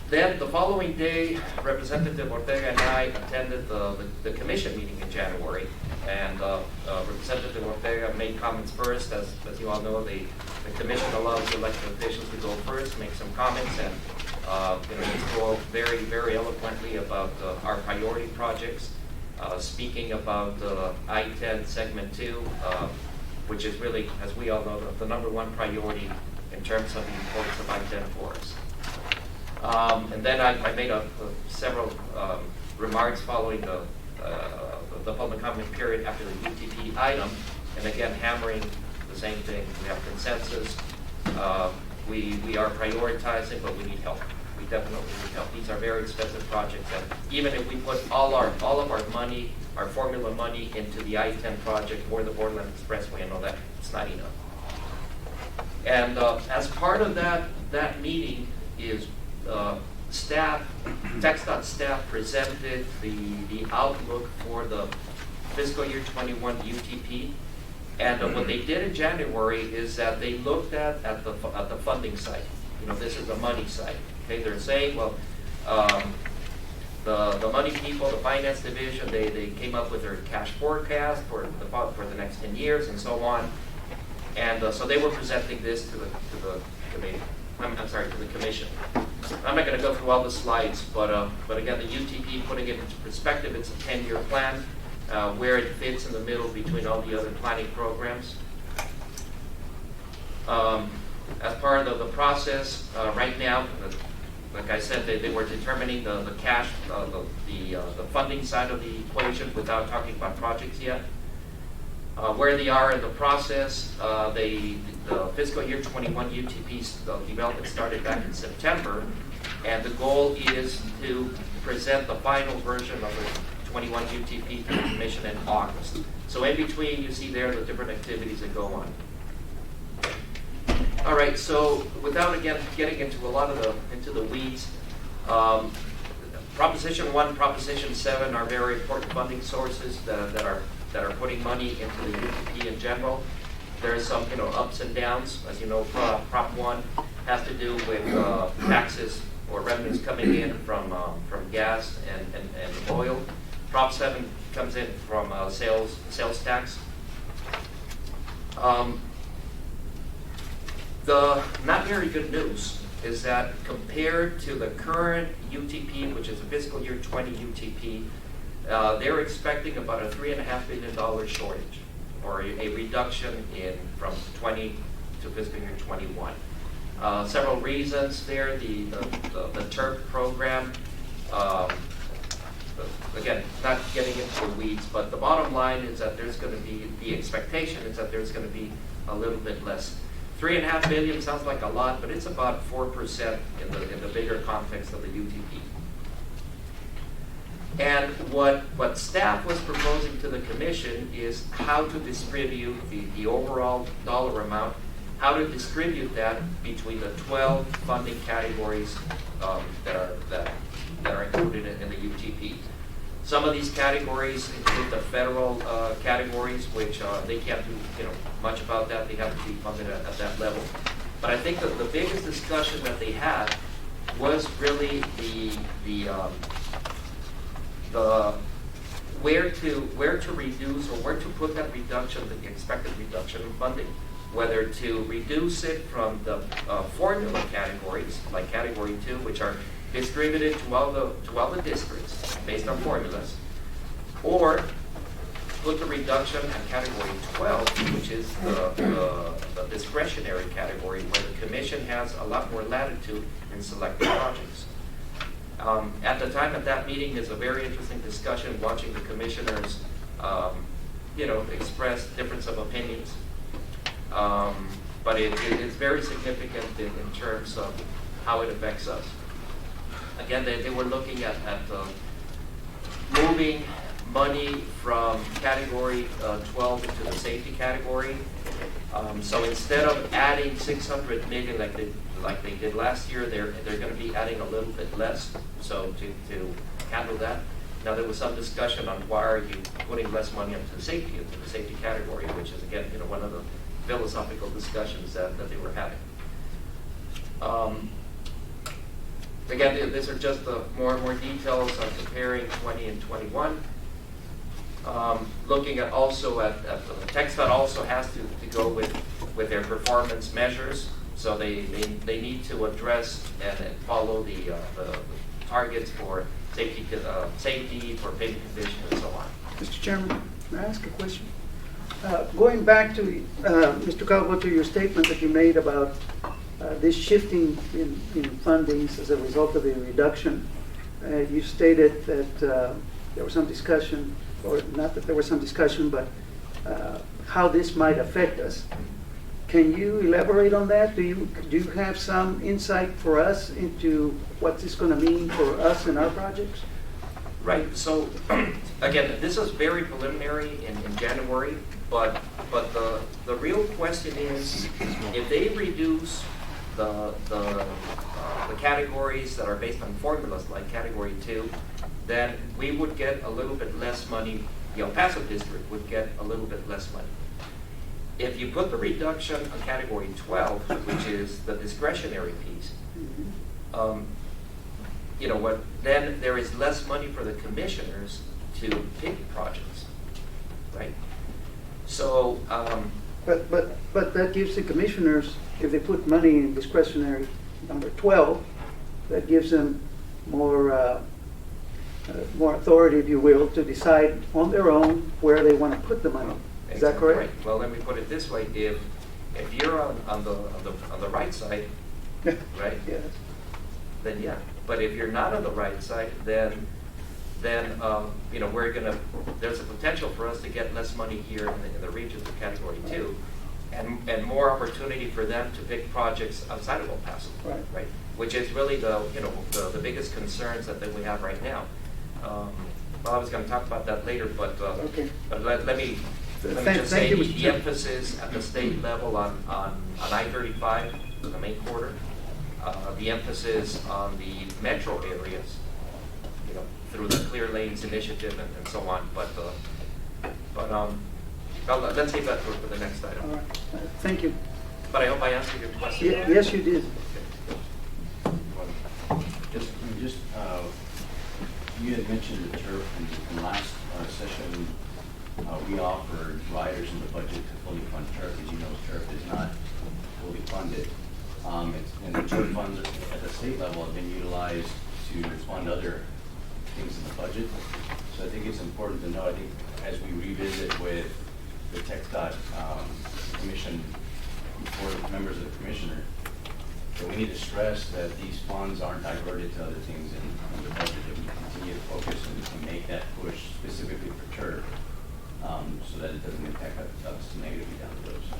Then the following day, Representative Ortega and I attended the commission meeting in January, and Representative Ortega made comments first. As you all know, the commission allows the elected officials to go first, make some comments, and he spoke very, very eloquently about our priority projects, speaking about I-10 Segment 2, which is really, as we all know, the number 1 priority in terms of the importance of I-10 for us. And then I made several remarks following the public comment period after the UTP item, and again hammering the same thing. We have consensus. We are prioritizing, but we need help. We definitely need help. These are very expensive projects, and even if we put all of our money, our formula money, into the I-10 project or the Borderland Expressway, I know that it's not enough. And as part of that meeting is TxDOT staff presented the outlook for the fiscal year 21 UTP. And what they did in January is that they looked at the funding side. This is the money side. Okay, they're saying, well, the money people, the finance division, they came up with their cash forecast for the next 10 years and so on. And so they were presenting this to the committee. To the commission. I'm not going to go through all the slides, but again, the UTP, putting it into perspective, it's a 10-year plan, where it fits in the middle between all the other planning programs. As part of the process, right now, like I said, they were determining the cash, the funding side of the equation without talking about projects yet. Where they are in the process, the fiscal year 21 UTP development started back in September, and the goal is to present the final version of the 21 UTP to the Commission in August. So in between, you see there the different activities that go on. All right, so without again getting into a lot of the weeds, Proposition 1, Proposition 7 are very important funding sources that are putting money into the UTP in general. There is some ups and downs. As you know, Prop 1 has to do with taxes or revenues coming in from gas and oil. Prop 7 comes in from sales tax. The not very good news is that compared to the current UTP, which is a fiscal year 20 UTP, they're expecting about a $3.5 billion shortage, or a reduction from 20 to fiscal year 21. Several reasons there. The TURP program. Again, not getting into the weeds, but the bottom line is that there's going to be, the expectation is that there's going to be a little bit less. $3.5 billion sounds like a lot, but it's about 4% in the bigger context of the UTP. And what staff was proposing to the Commission is how to distribute the overall dollar amount, how to distribute that between the 12 funding categories that are included in the UTP. Some of these categories include the federal categories, which they can't do much about that. They have to be funded at that level. But I think that the biggest discussion that they had was really the where to reduce or where to put that reduction, the expected reduction in funding. Whether to reduce it from the formula categories, like Category 2, which are distributed to all the districts based on formulas, or put the reduction in Category 12, which is the discretionary category, where the Commission has a lot more latitude in selecting projects. At the time of that meeting is a very interesting discussion, watching the commissioners, express difference of opinions. But it is very significant in terms of how it affects us. Again, they were looking at moving money from Category 12 into the safety category. So instead of adding $600 million like they did last year, they're going to be adding a little bit less. So to handle that. Now there was some discussion on why are you putting less money into the safety category, which is again one of the philosophical discussions that they were having. Again, these are just more and more details on comparing 20 and 21. Looking at also at the TxDOT also has to go with their performance measures, so they need to address and follow the targets for safety, for paving condition, and so on.
Mr. Chairman, may I ask a question? Going back to, Mr. Calvo, to your statement that you made about this shifting in fundings as a result of the reduction, you stated that there was some discussion, or not that there was some discussion, but how this might affect us. Can you elaborate on that? Do you have some insight for us into what this is going to mean for us and our projects?
Right. So again, this is very preliminary in January, but the real question is, if they reduce the categories that are based on formulas like Category 2, then we would get a little bit less money. The El Paso district would get a little bit less money. If you put the reduction on Category 12, which is the discretionary piece, then there is less money for the commissioners to pick projects, right? So,
but that gives the commissioners, if they put money in discretionary number 12, that gives them more authority, if you will, to decide on their own where they want to put the money. Is that correct?
Right. Well, let me put it this way: if you're on the right side, right?
Yes.
then yeah. But if you're not on the right side, then you know, there's a potential for us to get less money here in the regions of Category 2, and more opportunity for them to pick projects outside of El Paso,
Right.
Which is really the biggest concerns that we have right now. Well, I was going to talk about that later, but
Okay.
but let me just
Thank
say
you, Mr.
the
Chairman.
emphasis at the state level on I-35, the main corridor, the emphasis on the metro areas, you know, through the Clear Lanes initiative and so on. But well, let's save that for the next
All
item.
right. Thank you.
But I hope I answered your question.
Yes, you did.
Just, you had mentioned the turf in last session. We offered riders in the budget to fully fund turf. As you know, turf is not fully funded. And the turf funds at the state level have been utilized to fund other things in the budget. So I think it's important to know, I think as we revisit with the TxDOT commission, before the members of the commissioner, that we need to stress that these funds aren't diverted to other things in the budget, that we continue to focus and make that push specifically for turf, so that it doesn't impact us negatively down the road. So,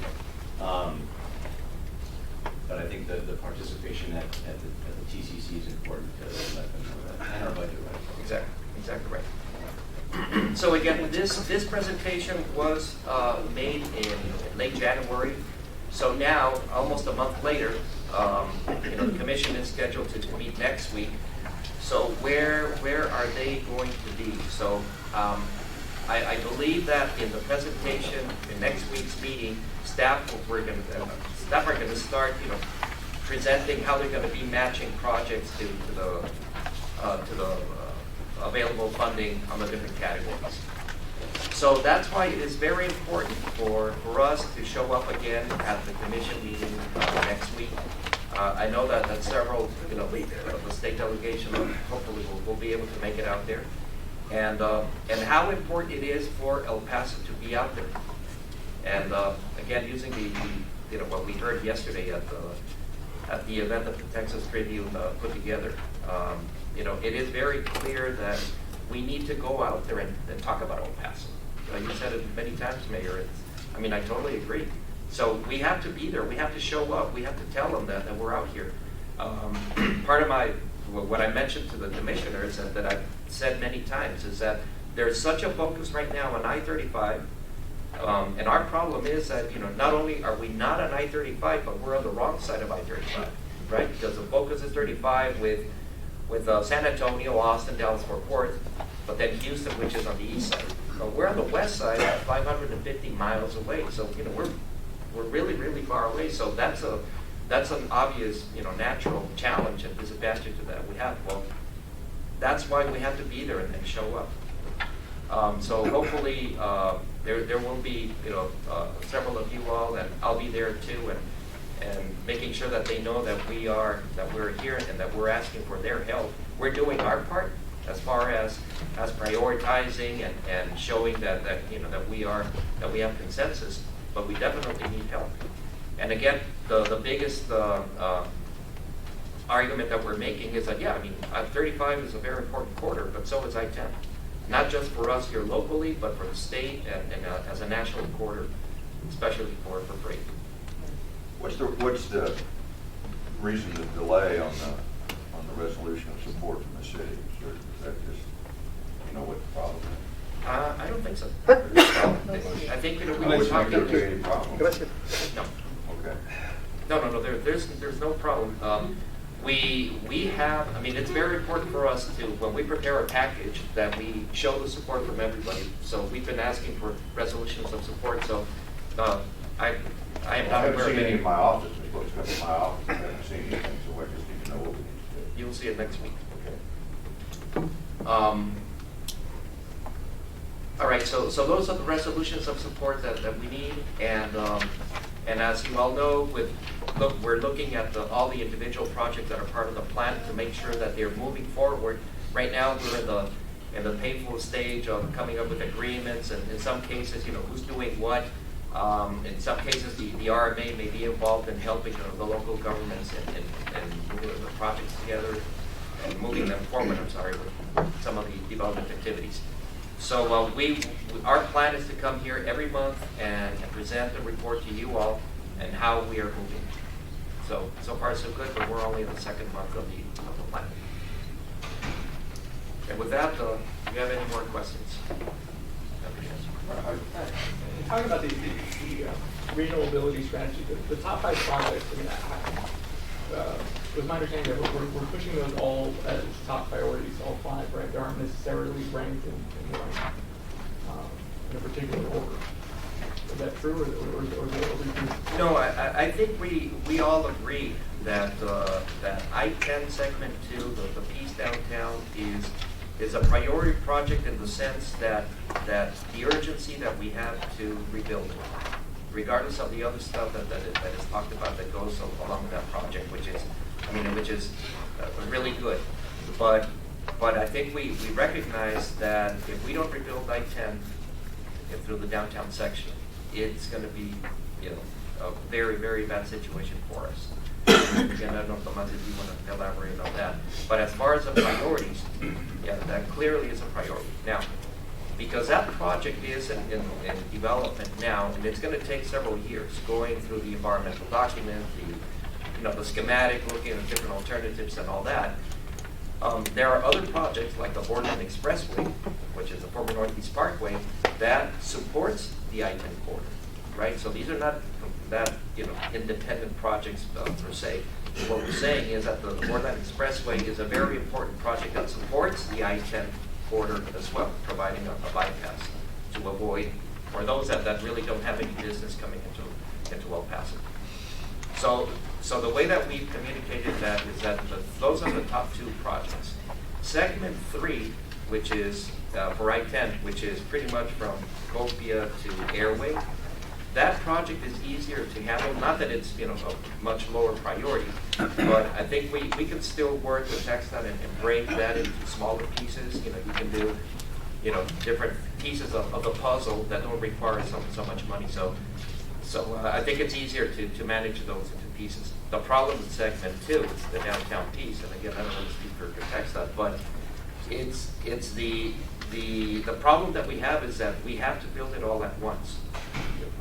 but I think the participation at the TCC is important to let them know that, and our budget, right?
Exactly right. So again, this presentation was made in late January. So now, almost a month later, you know, the commission is scheduled to meet next week. So where are they going to be? So I believe that in the presentation in next week's meeting, staff are going to start, you know, presenting how they're going to be matching projects to the available funding on the different categories. So that's why it is very important for us to show up again at the commission meeting next week. I know that several, you know, the state delegation hopefully will be able to make it out there, and how important it is for El Paso to be out there. And again, using the you know, what we heard yesterday at the event that the Texas Tribune put together. You know, it is very clear that we need to go out there and talk about El Paso. You said it many times, Mayor. I mean, I totally agree. So we have to be there. We have to show up. We have to tell them that we're out here. Part of what I mentioned to the commissioners and that I've said many times is that there's such a focus right now on I-35. And our problem is that, you know, not only are we not on I-35, but we're on the wrong side of I-35, right? Because the focus is 35 with San Antonio, Austin, Dallas, Fort Worth, but then Houston, which is on the east side. We're on the west side, 550 miles away. So, you know, we're really, really far away. So that's an obvious, you know, natural challenge and disadvantage that we have. Well, that's why we have to be there and show up. So hopefully there will be, you know, several of you all, and I'll be there too, and making sure that they know that we're here and that we're asking for their help. We're doing our part as far as prioritizing and showing that you know, that we have consensus, but we definitely need help. And again, the biggest argument that we're making is that, yeah, I mean, I-35 is a very important corridor, but so is I-10. Not just for us here locally, but for the state and as a national corridor, especially for freight.
What's the reason the delay on the resolution of support from the city? Is that just, you know, what the problem is?
I don't think so. I think, you know, we
I
were
wouldn't think
talking.
there'd be any problem.
No.
Okay.
No, there's no problem. We have, I mean, it's very important for us to, when we prepare a package, that we show the support from everybody. So we've been asking for resolutions of support, so I am not
I haven't
aware of
seen any
any.
in my office. It's supposed to come in my office. I haven't seen anything, so I just need to know what we need to do.
You'll see it next week.
Okay.
All right, so those are the resolutions of support that we need, and as you all know, we're looking at all the individual projects that are part of the plan to make sure that they're moving forward. Right now, we're in the painful stage of coming up with agreements, and in some cases, you know, who's doing what. In some cases, the RMA may be involved in helping the local governments and moving the projects together and moving them forward, with some of the development activities. So our plan is to come here every month and present a report to you all and how we are moving. So far so good, but we're only in the second month of the plan. And with that, do you have any more questions? Happy to answer.
Talking about the regional mobility strategy, the top 5 projects, I mean, it was my understanding that we're pushing those all as top priorities, all 5, right? They aren't necessarily ranked in a particular order. Is that true, or is it?
No, I think we all agree that that I-10 segment 2, the piece downtown, is a priority project in the sense that the urgency that we have to rebuild it, regardless of the other stuff that is talked about that goes along with that project, which is really good. But I think we recognize that if we don't rebuild I-10 through the downtown section, it's going to be, a very, very bad situation for us. Again, I don't know, Tomas, if you want to elaborate on that. But as far as the priorities, yeah, that clearly is a priority. Now, because that project is in development now, and it's going to take several years going through the environmental document, the schematic, looking at different alternatives and all that. There are other projects like the Borderland Expressway, which is the former Northeast Parkway, that supports the I-10 corridor, right? So these are not that independent projects per se. What we're saying is that the Borderland Expressway is a very important project that supports the I-10 corridor as well, providing a bypass to avoid, for those that really don't have any business coming into El Paso. So the way that we've communicated that is that those are the top 2 projects. Segment 3, which is for I-10, which is pretty much from Copia to Airway, that project is easier to handle. Not that it's a much lower priority, but I think we can still work with TxDOT and break that into smaller pieces. You can do different pieces of the puzzle that don't require so much money. So I think it's easier to manage those into pieces. The problem with segment 2 is the downtown piece, and again, I don't want to speak for TxDOT, but it's the problem that we have is that we have to build it all at once.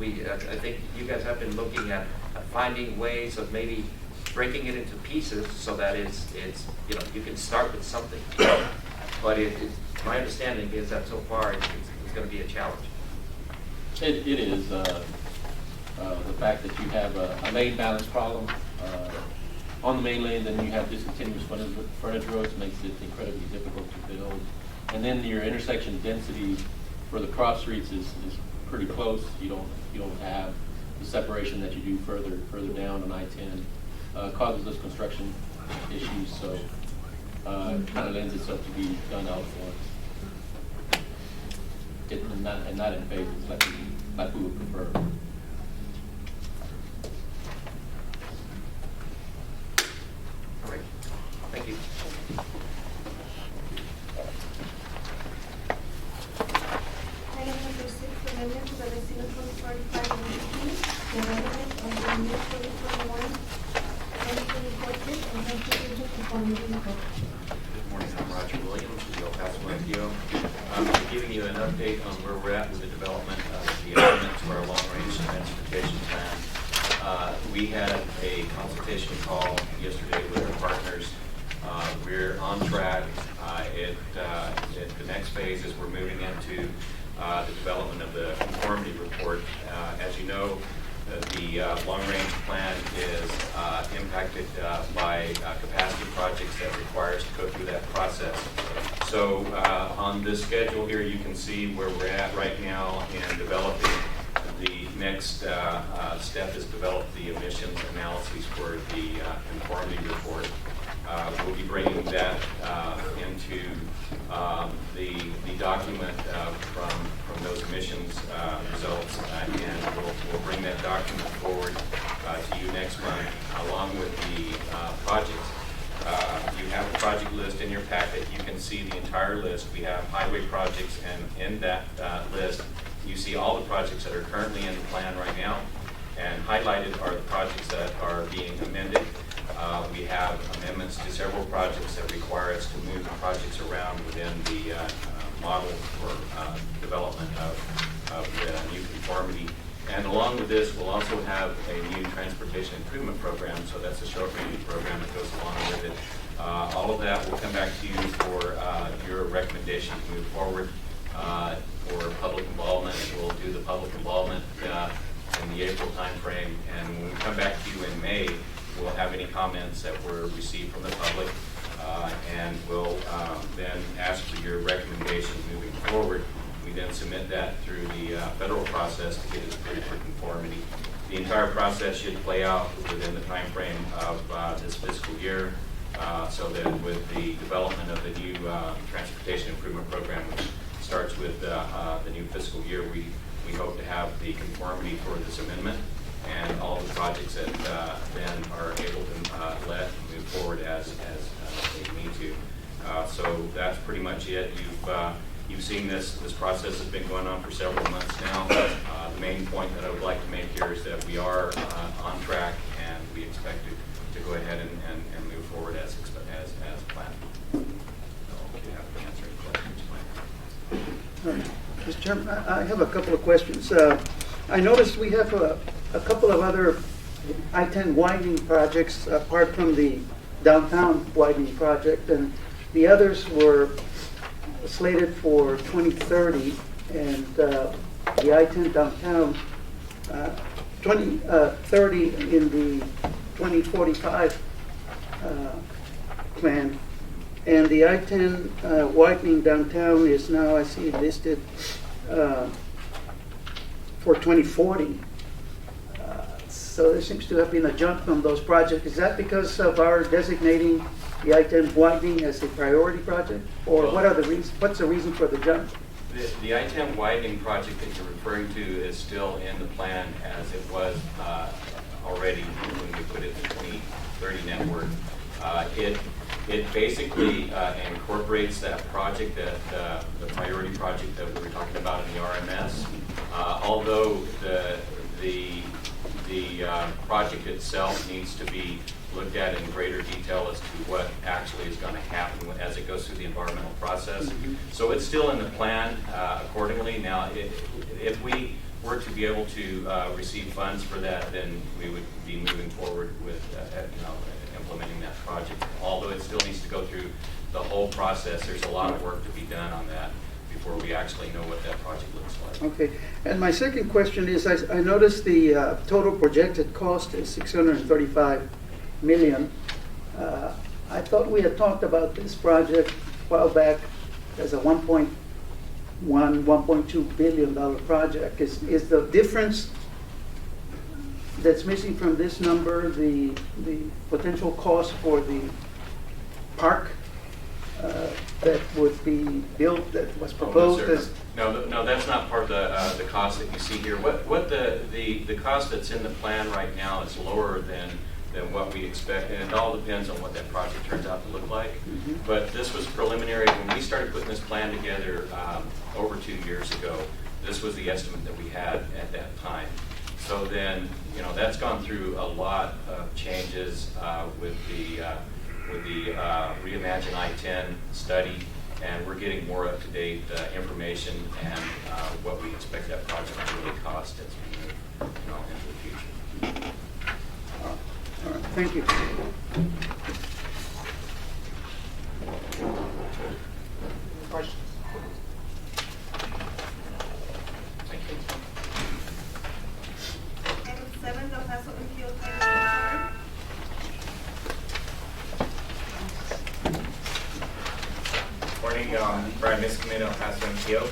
I think you guys have been looking at finding ways of maybe breaking it into pieces so that it's you can start with something. But my understanding is that so far it's going to be a challenge.
It is the fact that you have a lane balance problem on the main lane, then you have discontinuous frontage roads, makes it incredibly difficult to build. And then your intersection density for the cross streets is pretty close. You don't have the separation that you do further down on I-10. Causes us construction issues, so it kind of lends itself to be done out once. And not in phases like we would prefer.
All right. Thank you.
Item number 6, amendment to the Vecino 2045 MDP, development of the new 2021-2024 TIF and transportation conformity report.
Good morning, I'm Roger Williams with the Paso MPO. I'm giving you an update on where we're at with the development of the amendments to our long-range transportation plan. We had a consultation call yesterday with our partners. We're on track. The next phase is we're moving into the development of the conformity report. As you know, the long-range plan is impacted by capacity projects that require us to go through that process. So on this schedule here, you can see where we're at right now in developing. The next step is develop the emissions analyses for the conformity report. We'll be bringing that into the document from those emissions results, and we'll bring that document forward to you next month, along with the projects. You have a project list in your packet. You can see the entire list. We have highway projects, and in that list, you see all the projects that are currently in the plan right now, and highlighted are the projects that are being amended. We have amendments to several projects that require us to move the projects around within the model for development of the new conformity. And along with this, we'll also have a new transportation improvement program, so that's a short-range program that goes along with it. All of that will come back to you for your recommendation to move forward for public involvement. We'll do the public involvement in the April timeframe, and when we come back to you in May, we'll have any comments that were received from the public, and we'll then ask for your recommendations moving forward. We then submit that through the federal process to get it approved for conformity. The entire process should play out within the time frame of this fiscal year, so that with the development of the new transportation improvement program, which starts with the new fiscal year, we hope to have the conformity for this amendment and all the projects that then are able to let move forward as they need to. So that's pretty much it. You've seen this process has been going on for several months now. The main point that I would like to make here is that we are on track, and we expect to go ahead and move forward as planned. So if you have to answer any questions, Mike.
Mr. Chairman, I have a couple of questions. I noticed we have a couple of other I-10 widening projects apart from the downtown widening project, and the others were slated for 2030, and the I-10 downtown 2030 in the 2045 plan, and the I-10 widening downtown is now, I see, listed for 2040. So there seems to have been a jump on those projects. Is that because of our designating the I-10 widening as a priority project, or what are the reasons? What's the reason for the jump?
The I-10 widening project that you're referring to is still in the plan as it was already when we put it in the 2030 network. It basically incorporates that project, that the priority project that we were talking about in the RMS. Although the project itself needs to be looked at in greater detail as to what actually is going to happen as it goes through the environmental process. Mm-hmm. So it's still in the plan accordingly. Now, if we were to be able to receive funds for that, then we would be moving forward with implementing that project. Although it still needs to go through the whole process, there's a lot of work to be done on that before we actually know what that project looks like.
Okay, and my second question is, I noticed the total projected cost is $635 million. I thought we had talked about this project a while back as a $1.2 billion project. Is the difference that's missing from this number the potential cost for the park that would be built, that was proposed as?
No, that's not part of the cost that you see here. What the cost that's in the plan right now is lower than what we expect, and it all depends on what that project turns out to look like. Mm-hmm. But this was preliminary. When we started putting this plan together over 2 years ago, this was the estimate that we had at that time. So then, that's gone through a lot of changes with the Reimagine I-10 study, and we're getting more up-to-date information and what we expect that project to really cost as we move into the future.
All right, thank you.
Questions? Thank you.
Item 7, the Paso MPO title
Morning, Brian Miskman, El Paso MPO.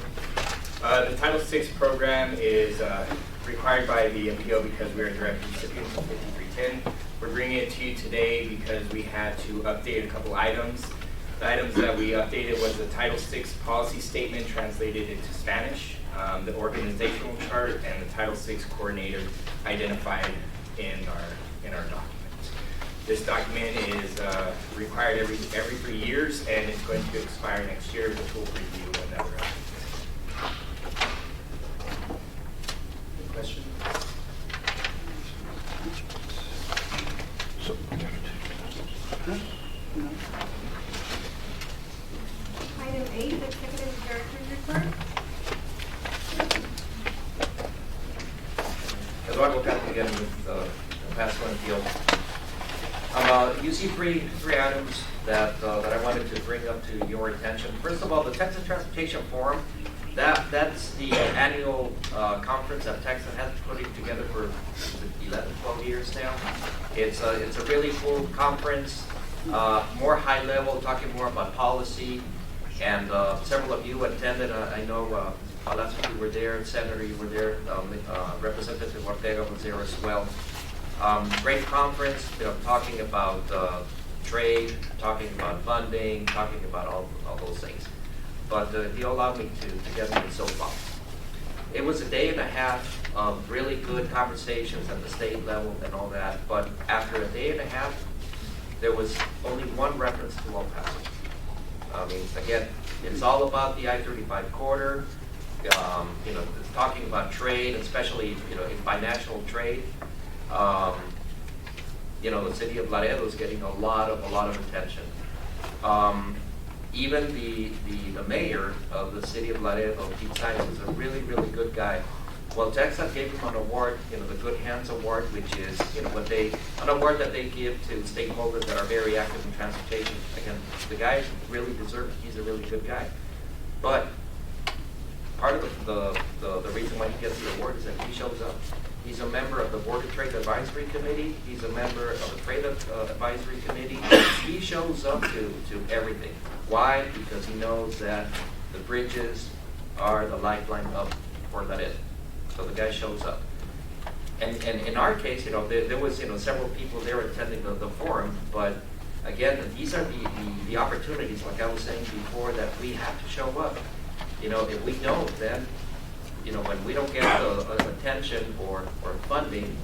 The Title VI program is required by the MPO because we are direct recipients of 5310. We're bringing it to you today because we had to update a couple items. The items that we updated was the Title VI policy statement translated into Spanish, the organizational chart, and the Title VI coordinator identified in our document. This document is required every 3 years, and it's going to expire next year, which we'll review when that we're
8, Executive Director's Report.
Eduardo Cato again with Paso MPO. You see three items that I wanted to bring up to your attention. First of all, the Texas Transportation Forum. That's the annual conference that Texas has been putting together for 11, 12 years now. It's a really cool conference, more high level, talking more about policy. And several of you attended. I know Palacio, you were there, Senator, you were there, Representative Ortega was there as well. Great conference, talking about trade, talking about funding, talking about all those things. But if you allow me to get into the soapbox. It was a day and a half of really good conversations at the state level and all that, but after a day and a half, there was only one reference to El Paso. I mean, again, it's all about the I-35 corridor, it's talking about trade, especially, in binational trade. The city of Laredo is getting a lot of attention. Even the mayor of the city of Laredo, Pete Saenz, is a really, really good guy. Well, Texas gave him an award, the Good Hands Award, which is, an award that they give to stakeholders that are very active in transportation. Again, the guy really deserves it. He's a really good guy. But part of the reason why he gets the award is that he shows up. He's a member of the Border Trade Advisory Committee. He's a member of the Trade Advisory Committee. He shows up to everything. Why? Because he knows that the bridges are the lifeline of Fort Laredo. So the guy shows up. And in our case, there was several people there attending the forum, but again, these are the opportunities, like I was saying before, that we have to show up. If we don't, then when we don't get the attention or funding,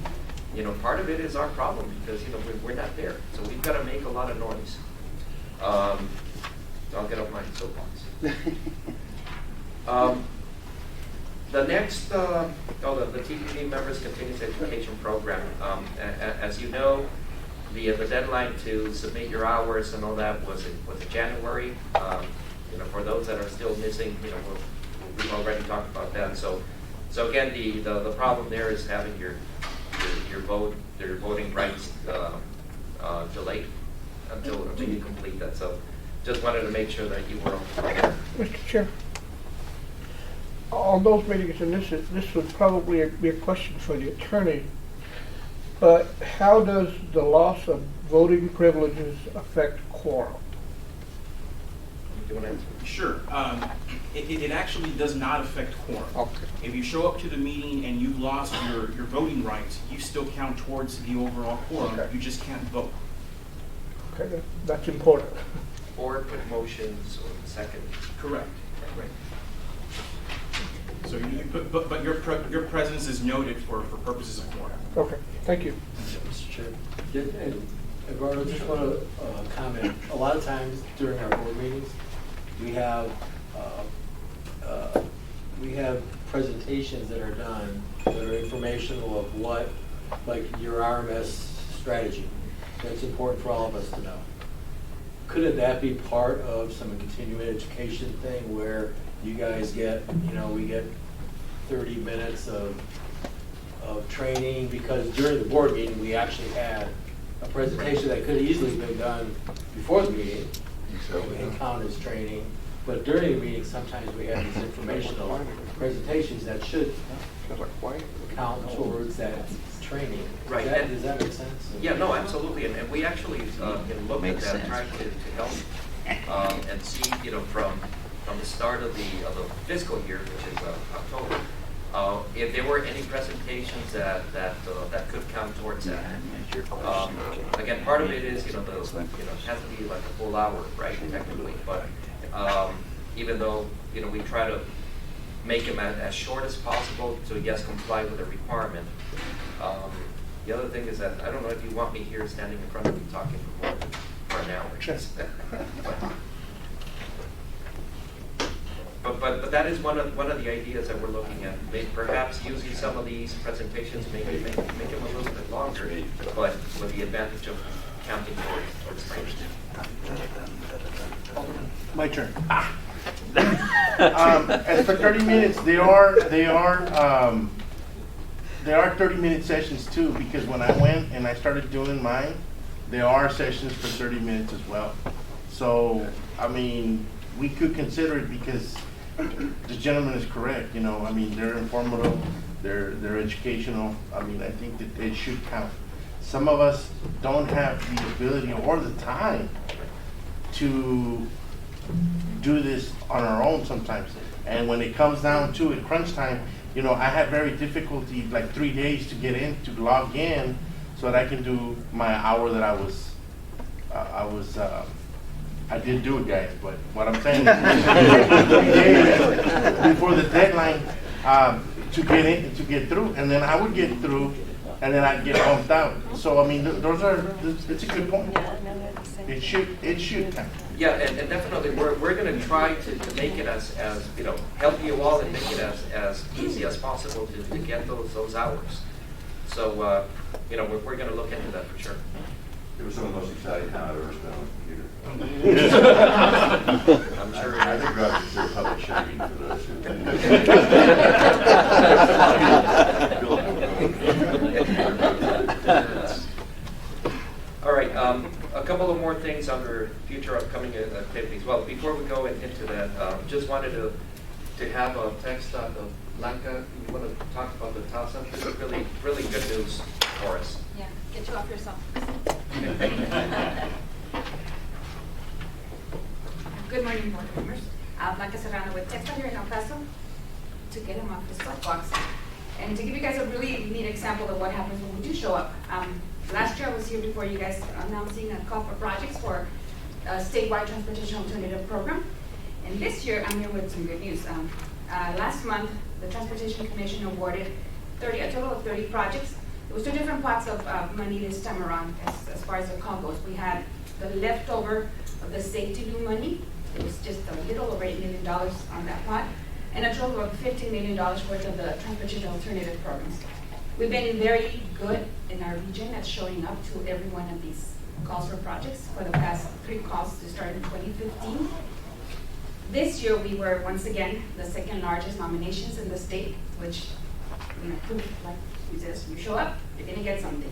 part of it is our problem because we're not there. So we've got to make a lot of noise. I'll get off my soapbox. The next, the TPP members continuous education program. As you know, the deadline to submit your hours and all that was in January. For those that are still missing, we've already talked about that. So again, the problem there is having your voting rights delayed until you complete that. So just wanted to make sure that you were aware.
Mr. Chair, on those meetings, and this would probably be a question for the attorney, but how does the loss of voting privileges affect quorum?
Do you want to answer?
Sure. It actually does not affect quorum.
Okay.
If you show up to the meeting and you've lost your voting rights, you still count towards the overall quorum.
Okay.
You just can't vote.
Okay, that's important.
Or put motions or second.
Correct. Right. So but your presence is noted for purposes of quorum.
Okay, thank you.
Mr. Chair. And Eduardo, just want to comment. A lot of times during our board meetings, we have presentations that are done that are informational of what, like your RMS strategy. That's important for all of us to know. Couldn't that be part of some continuing education thing where you guys get, we get 30 minutes of training? Because during the board meeting, we actually had a presentation that could have easily been done before the meeting and count as training. But during the meeting, sometimes we have these informational presentations that should count towards that training.
Right.
Does that make sense?
Yeah, no, absolutely. And we actually can look at that, try to help and see, from the start of the fiscal year, which is October, if there were any presentations that could count towards that. Again, part of it is, it has to be like a full hour, right, technically. But even though, we try to make them as short as possible to, yes, comply with the requirement. The other thing is that I don't know if you want me here standing in front of you talking for an hour. But that is one of the ideas that we're looking at. Perhaps using some of these presentations, maybe make them a little bit longer, but with the advantage of counting towards training.
My turn.
As for 30 minutes, they are 30-minute sessions too, because when I went and I started doing mine, there are sessions for 30 minutes as well. So, I mean, we could consider it because the gentleman is correct, you know, I mean, they're informative, they're educational. I mean, I think that it should count. Some of us don't have the ability or the time to do this on our own sometimes. And when it comes down to it, crunch time, you know, I had very difficulty, like 3 days to get in, to log in, so that I can do my hour that I did do it, guys, but what I'm saying is 3 days before the deadline to get in, to get through, and then I would get through, and then I'd get bumped out. So I mean, it's a good point. It should count.
Yeah, and definitely, we're gonna try to make it as you know, help you all and make it as easy as possible to get those hours. So, you know, we're gonna look into that for sure.
It was some of the most exciting time I've ever spent on a computer.
I'm sure.
I think we ought to consider public shaming for those
All right, a couple of more things under future upcoming activities. Well, before we go into that, just wanted to have a text Blanca, you want to talk about the TASA? This is really good news for us.
Yeah, get you off yourself. Good morning, board members. Blanca Serrano with Texas here in El Paso to get him off his soapbox. And to give you guys a really neat example of what happens when we do show up. Last year I was here before you guys announcing a call for projects for a statewide transportation alternative program. And this year I'm here with some good news. Last month the Transportation Commission awarded a total of 30 projects. It was 2 different pots of money this time around as far as the call goes. We had the leftover of the safety new money. It was just a little over $8 million on that pot, and a total of $15 million worth of the transportation alternative programs. We've been very good in our region at showing up to every one of these calls for projects for the past 3 calls to start in 2015. This year we were once again the 2nd largest nominations in the state, which, you know, proof, like he says, you show up, you're gonna get something.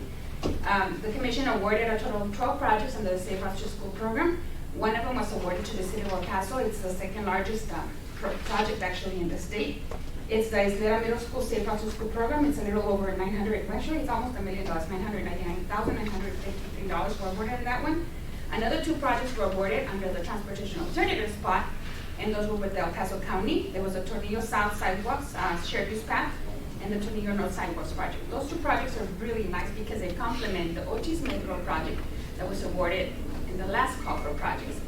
The commission awarded a total of 12 projects under the Safe Routes to School program. One of them was awarded to the city of El Paso. It's the 2nd largest project actually in the state. It's the Isleta Middle School Safe Routes to School program. It's a little over 900, actually it's almost $1 million, $999,953 were awarded in that one. Another 2 projects were awarded under the Transportation Alternatives spot, and those were with El Paso County. There was a Tornillo South Sidewalks, shared use path, and the Tornillo North Sidewalks project. Those 2 projects are really nice because they complement the Otis Smith Road project that was awarded in the last call for projects.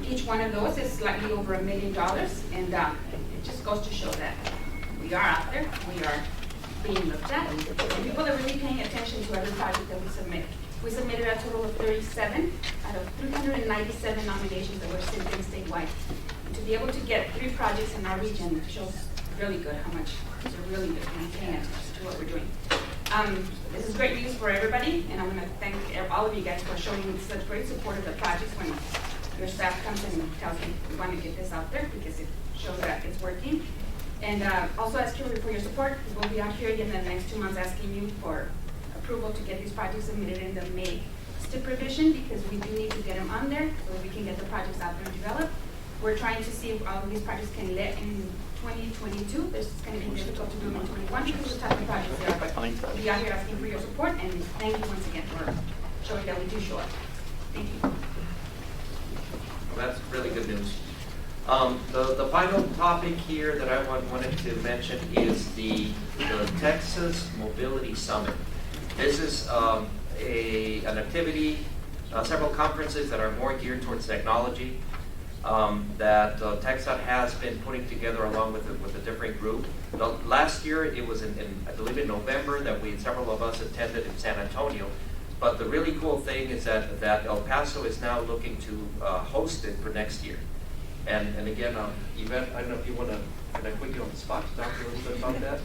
Each one of those is slightly over $1 million, and it just goes to show that we are out there, we are being looked at, and people are really paying attention to every project that we submit. We submitted a total of 37 out of 397 nominations that were sent in statewide. And to be able to get 3 projects in our region shows really good how much we're really good and paying attention to what we're doing. This is great news for everybody, and I want to thank all of you guys for showing such great support of the projects when your staff comes and tells me we want to get this out there because it shows that it's working. And also ask you for your support. We'll be out here again in the next 2 months asking you for approval to get these projects submitted in the May STIP revision because we do need to get them on there so that we can get the projects out there and develop. We're trying to see if all of these projects can let in 2022. This is going to be difficult to do in 2021 because of the type of projects they are. But we'll be out here asking for your support, and thank you once again for showing that we do show up. Thank you.
Well, that's really good news. The final topic here that I wanted to mention is the Texas Mobility Summit. This is an activity, several conferences that are more geared towards technology that TxDOT has been putting together along with a different group. Last year it was I believe in November that several of us attended in San Antonio. But the really cool thing is that El Paso is now looking to host it for next year. And again, Yvette, I don't know if you want to, can I put you on the spot to talk a little bit about that?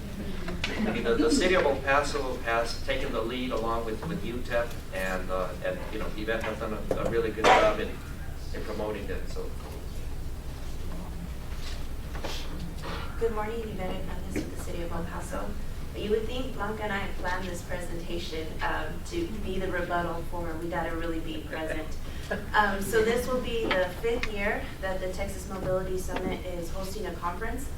I mean, the city of El Paso has taken the lead along with UTEP, and you know, Yvette has done a really good job in promoting it. So
Good morning, Yvette Hernandez with the City of El Paso. You would think Blanca and I had planned this presentation to be the rebuttal for We Gotta Really Be Present. So this will be the 5th year that the Texas Mobility Summit is hosting a conference.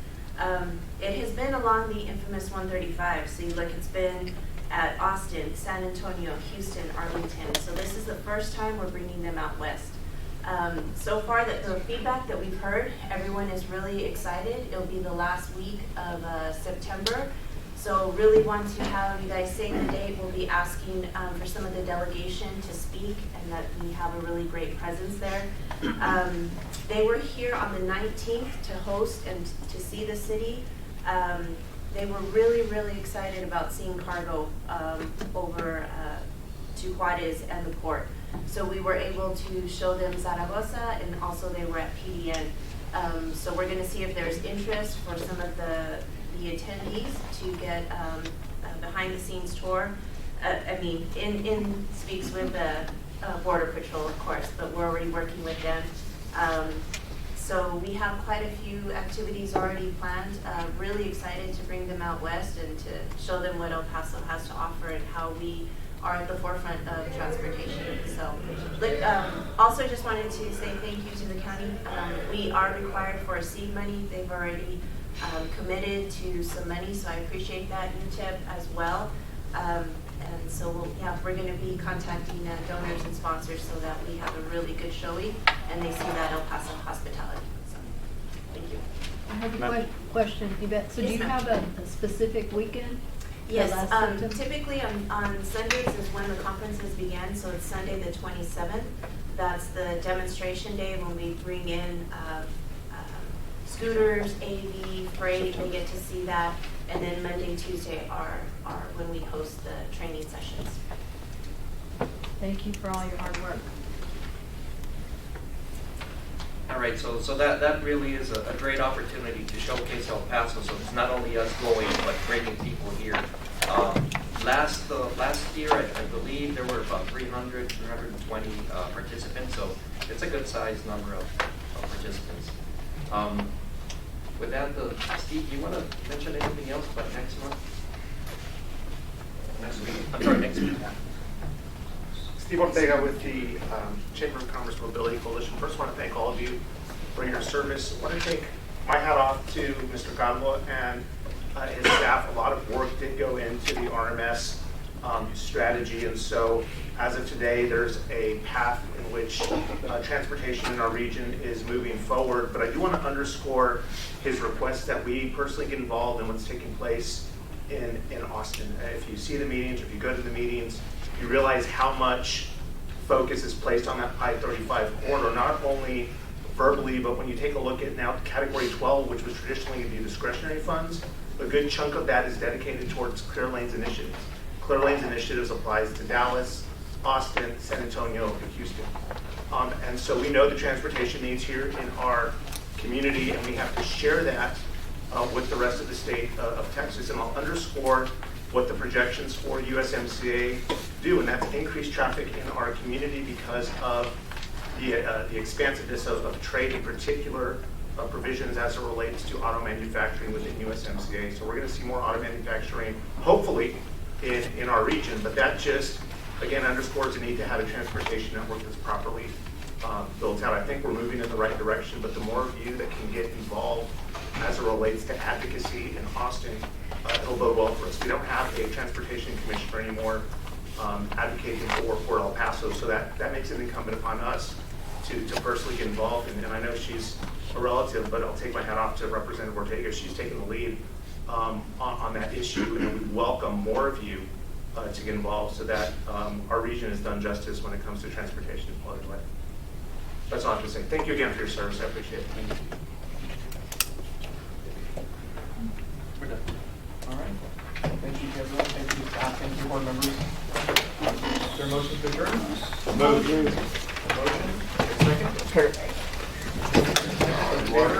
It has been along the infamous 135, so you look, it's been at Austin, San Antonio, Houston, Arlington. So this is the first time we're bringing them out west. So far, the feedback that we've heard, everyone is really excited. It'll be the last week of September. So really want to have you guys save the date. We'll be asking for some of the delegation to speak and that we have a really great presence there. They were here on the 19th to host and to see the city. They were really, really excited about seeing cargo over to Juarez and the port. So we were able to show them Zaragoza, and also they were at PDN. So we're going to see if there's interest for some of the attendees to get a behind-the-scenes tour. In speaks with the Border Patrol, of course, but we're already working with them. So we have quite a few activities already planned. Really excited to bring them out west and to show them what El Paso has to offer and how we are at the forefront of transportation. So, also just wanted to say thank you to the county. We are required for seed money. They've already committed to some money, so I appreciate that, UTEP as well. And so we're going to be contacting donors and sponsors so that we have a really good showing and they see that El Paso hospitality. So, thank you.
I have a question, Yvette. So
Yes,
do you
ma'am.
have a specific weekend?
Yes,
The last September?
typically on Sundays is when the conferences begin, so it's Sunday the 27th. That's the demonstration day when we bring in scooters, AV, freight, they get to see that. And then Monday, Tuesday are when we host the training sessions.
Thank you for all your hard work.
All right, so that really is a great opportunity to showcase El Paso. So it's not only us going, but bringing people here. Last year, I believe there were about 320 participants. So it's a good sized number of participants. With that, Steve, do you want to mention anything else about next month? Next week? I'm sorry, next week.
Steve Ortega with the Chamber of Commerce Mobility Coalition. First, I want to thank all of you for your service. I want to take my hat off to Mr. Calvo and his staff. A lot of work did go into the RMS strategy, and so as of today, there's a path in which transportation in our region is moving forward. But I do want to underscore his request that we personally get involved in what's taking place in Austin. If you see the meetings, if you go to the meetings, you realize how much focus is placed on that I-35 corridor, not only verbally, but when you take a look at now Category 12, which was traditionally the discretionary funds, a good chunk of that is dedicated towards Clear Lanes initiatives. Clear Lanes initiatives applies to Dallas, Austin, San Antonio, and Houston. And so we know the transportation needs here in our community, and we have to share that with the rest of the state of Texas. And I'll underscore what the projections for USMCA do, and that's increase traffic in our community because of the expansiveness of trade, in particular provisions as it relates to auto manufacturing within USMCA. So we're going to see more auto manufacturing, hopefully, in our region, but that just, again, underscores the need to have a transportation network that's properly built out. I think we're moving in the right direction, but the more of you that can get involved as it relates to advocacy in Austin, it'll bode well for us. We don't have a transportation commissioner anymore advocating for El Paso, so that makes it incumbent upon us to personally get involved. And I know she's a relative, but I'll take my hat off to Representative Ortega. She's taken the lead on that issue, and we welcome more of you to get involved so that our region is done justice when it comes to transportation and quality of life. That's all I have to say. Thank you again for your service. I appreciate it. Thank you.
We're done. All right. Thank you, everyone. Thank you, staff. Thank you, board members. Is there a motion to adjourn?
Move.
Motion. Second.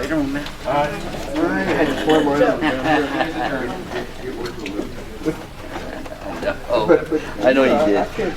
They don't matter.
I
just one more. I know you did.